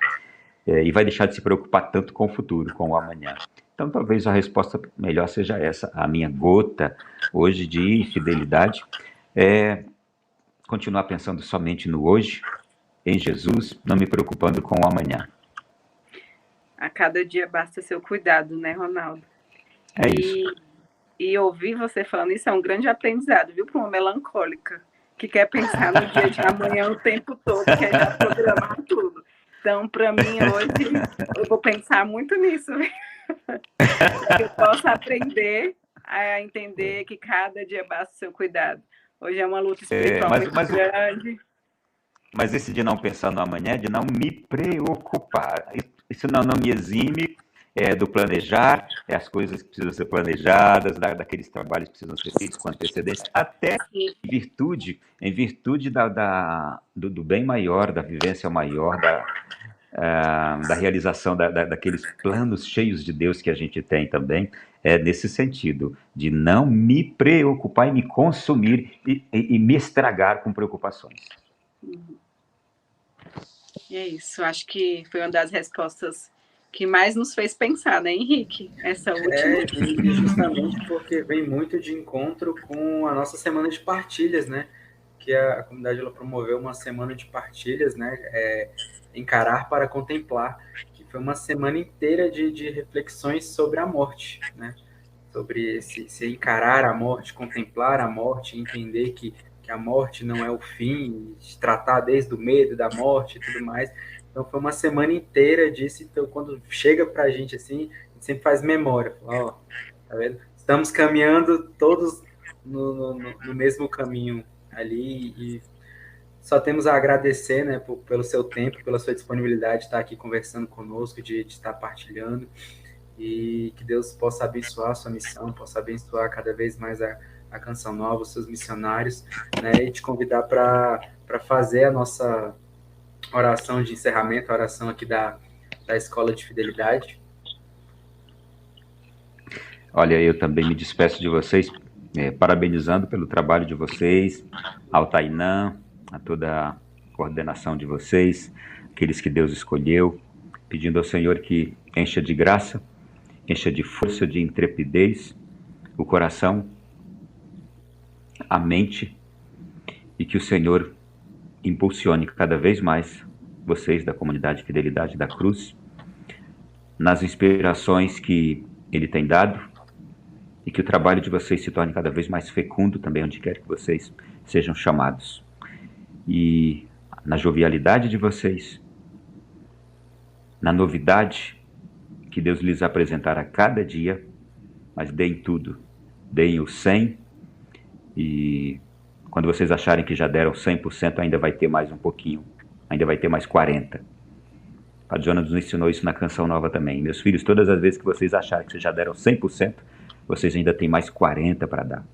e vai deixar de se preocupar tanto com o futuro, com o amanhã. Então, talvez a resposta melhor seja essa. A minha gota hoje de fidelidade é continuar pensando somente no hoje, em Jesus, não me preocupando com o amanhã. A cada dia basta seu cuidado, né, Ronaldo? Isso. E ouvir você falando isso é um grande aprendizado, viu, para uma melancólica que quer pensar no dia de amanhã o tempo todo, quer já programar tudo. Então, para mim, hoje, eu vou pensar muito nisso, viu? Que eu possa aprender a entender que cada dia basta seu cuidado. Hoje é uma luta espiritual muito grande. Mas esse de não pensar no amanhã é de não me preocupar. Isso não me exime do planejar, as coisas que precisam ser planejadas, daqueles trabalhos que precisam ser feitos com antecedência, até em virtude do bem maior, da vivência maior, da realização daqueles planos cheios de Deus que a gente tem também, nesse sentido, de não me preocupar e me consumir e me estragar com preocupações. É isso, acho que foi uma das respostas que mais nos fez pensar, né, Henrique? Essa última. Justamente porque vem muito de encontro com a nossa semana de partilhas, né? Que a comunidade ela promoveu uma semana de partilhas, né? Encarar para contemplar, que foi uma semana inteira de reflexões sobre a morte, né? Sobre se encarar a morte, contemplar a morte, entender que a morte não é o fim, de tratar desde o medo da morte e tudo mais. Então foi uma semana inteira disso. Então quando chega para a gente assim, a gente sempre faz memória. Ó, tá vendo? Estamos caminhando todos no mesmo caminho ali e só temos a agradecer, né, pelo seu tempo, pela sua disponibilidade de estar aqui conversando conosco, de estar partilhando, e que Deus possa abençoar a sua missão, possa abençoar cada vez mais a Canção Nova, os seus missionários, né, e te convidar para fazer a nossa oração de encerramento, a oração aqui da Escola de Fidelidade. Olha, eu também me despeço de vocês, parabenizando pelo trabalho de vocês, ao Tainã, a toda a coordenação de vocês, aqueles que Deus escolheu, pedindo ao Senhor que encha de graça, encha de força, de intrepidez o coração, a mente, e que o Senhor impulsione cada vez mais vocês da comunidade Fidelidade da Cruz, nas inspirações que Ele tem dado, e que o trabalho de vocês se torne cada vez mais fecundo também, onde quer que vocês sejam chamados. E na jovialidade de vocês, na novidade que Deus lhes apresentar a cada dia, mas deem tudo, deem o 100%, e quando vocês acharem que já deram 100%, ainda vai ter mais um pouquinho, ainda vai ter mais 40%. O Padre Jonas nos ensinou isso na Canção Nova também. Meus filhos, todas as vezes que vocês acharem que vocês já deram 100%, vocês ainda têm mais 40% para dar.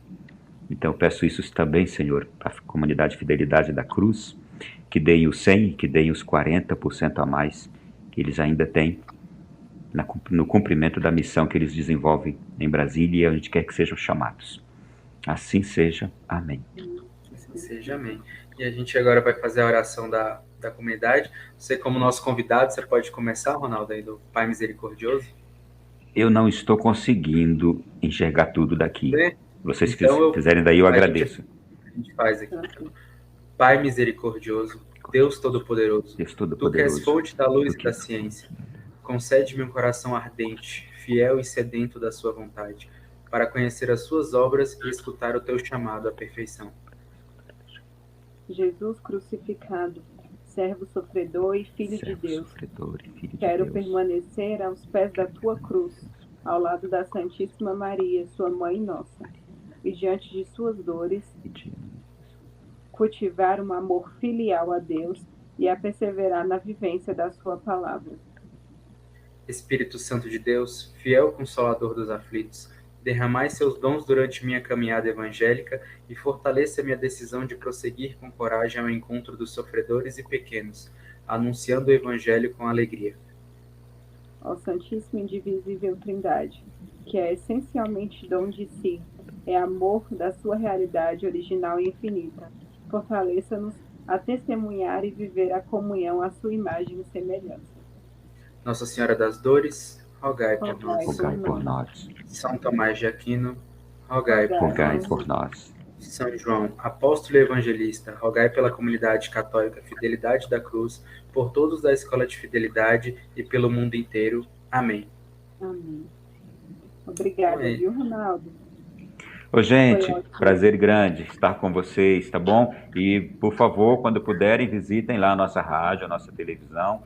Então eu peço isso também, Senhor, para a comunidade Fidelidade da Cruz, que deem o 100%, que deem os 40% a mais que eles ainda têm no cumprimento da missão que eles desenvolvem em Brasília e onde quer que sejam chamados. Assim seja. Amém. Assim seja. Amém. E a gente agora vai fazer a oração da comunidade. Você, como nosso convidado, você pode começar, Ronaldo, aí do Pai Misericordioso? Eu não estou conseguindo enxergar tudo daqui. Vocês então, fizerem daí, eu agradeço. A gente faz aqui. Pai misericordioso, Deus Todo-Poderoso, Tu que és fonte da luz e da ciência, concede-me um coração ardente, fiel e sedento da sua vontade, para conhecer as suas obras e escutar o teu chamado à perfeição. Jesus crucificado, servo sofredor e filho de Deus, quero permanecer aos pés da tua cruz, ao lado da Santíssima Maria, sua Mãe Nossa, e diante de suas dores, cultivar um amor filial a Deus e a perseverar na vivência da sua palavra. Espírito Santo de Deus, fiel Consolador dos aflitos, derramai seus dons durante minha caminhada evangélica e fortaleça minha decisão de prosseguir com coragem ao encontro dos sofredores e pequenos, anunciando o Evangelho com alegria. Ó Santíssima e Indivisível Trindade, que é essencialmente dom de si, é amor da sua realidade original e infinita, fortaleça-nos a testemunhar e viver a comunhão à sua imagem e semelhança. Nossa Senhora das Dores, rogai por nós. Rogai por nós. São Tomás de Aquino, rogai por nós. São João, apóstolo e evangelista, rogai pela comunidade católica Fidelidade da Cruz, por todos da Escola de Fidelidade e pelo mundo inteiro. Amém. Amém. Obrigada, viu, Ronaldo? Ô, gente, prazer grande estar com vocês, tá bom? E, por favor, quando puderem, visitem lá a nossa rádio, a nossa televisão.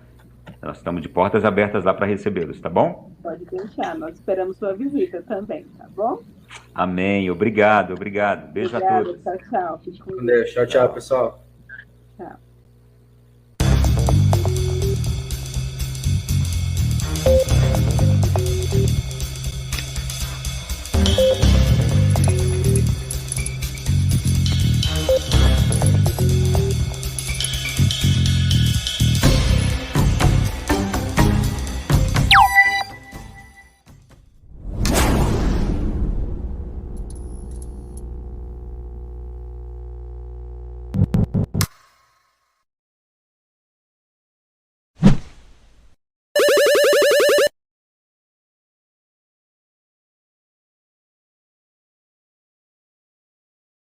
Nós estamos de portas abertas lá para recebê-los, tá bom? Pode deixar, nós esperamos sua visita também, tá bom? Amém, obrigado. Beijo a todos. Tchau, tchau. Com Deus. Tchau, pessoal. Tchau.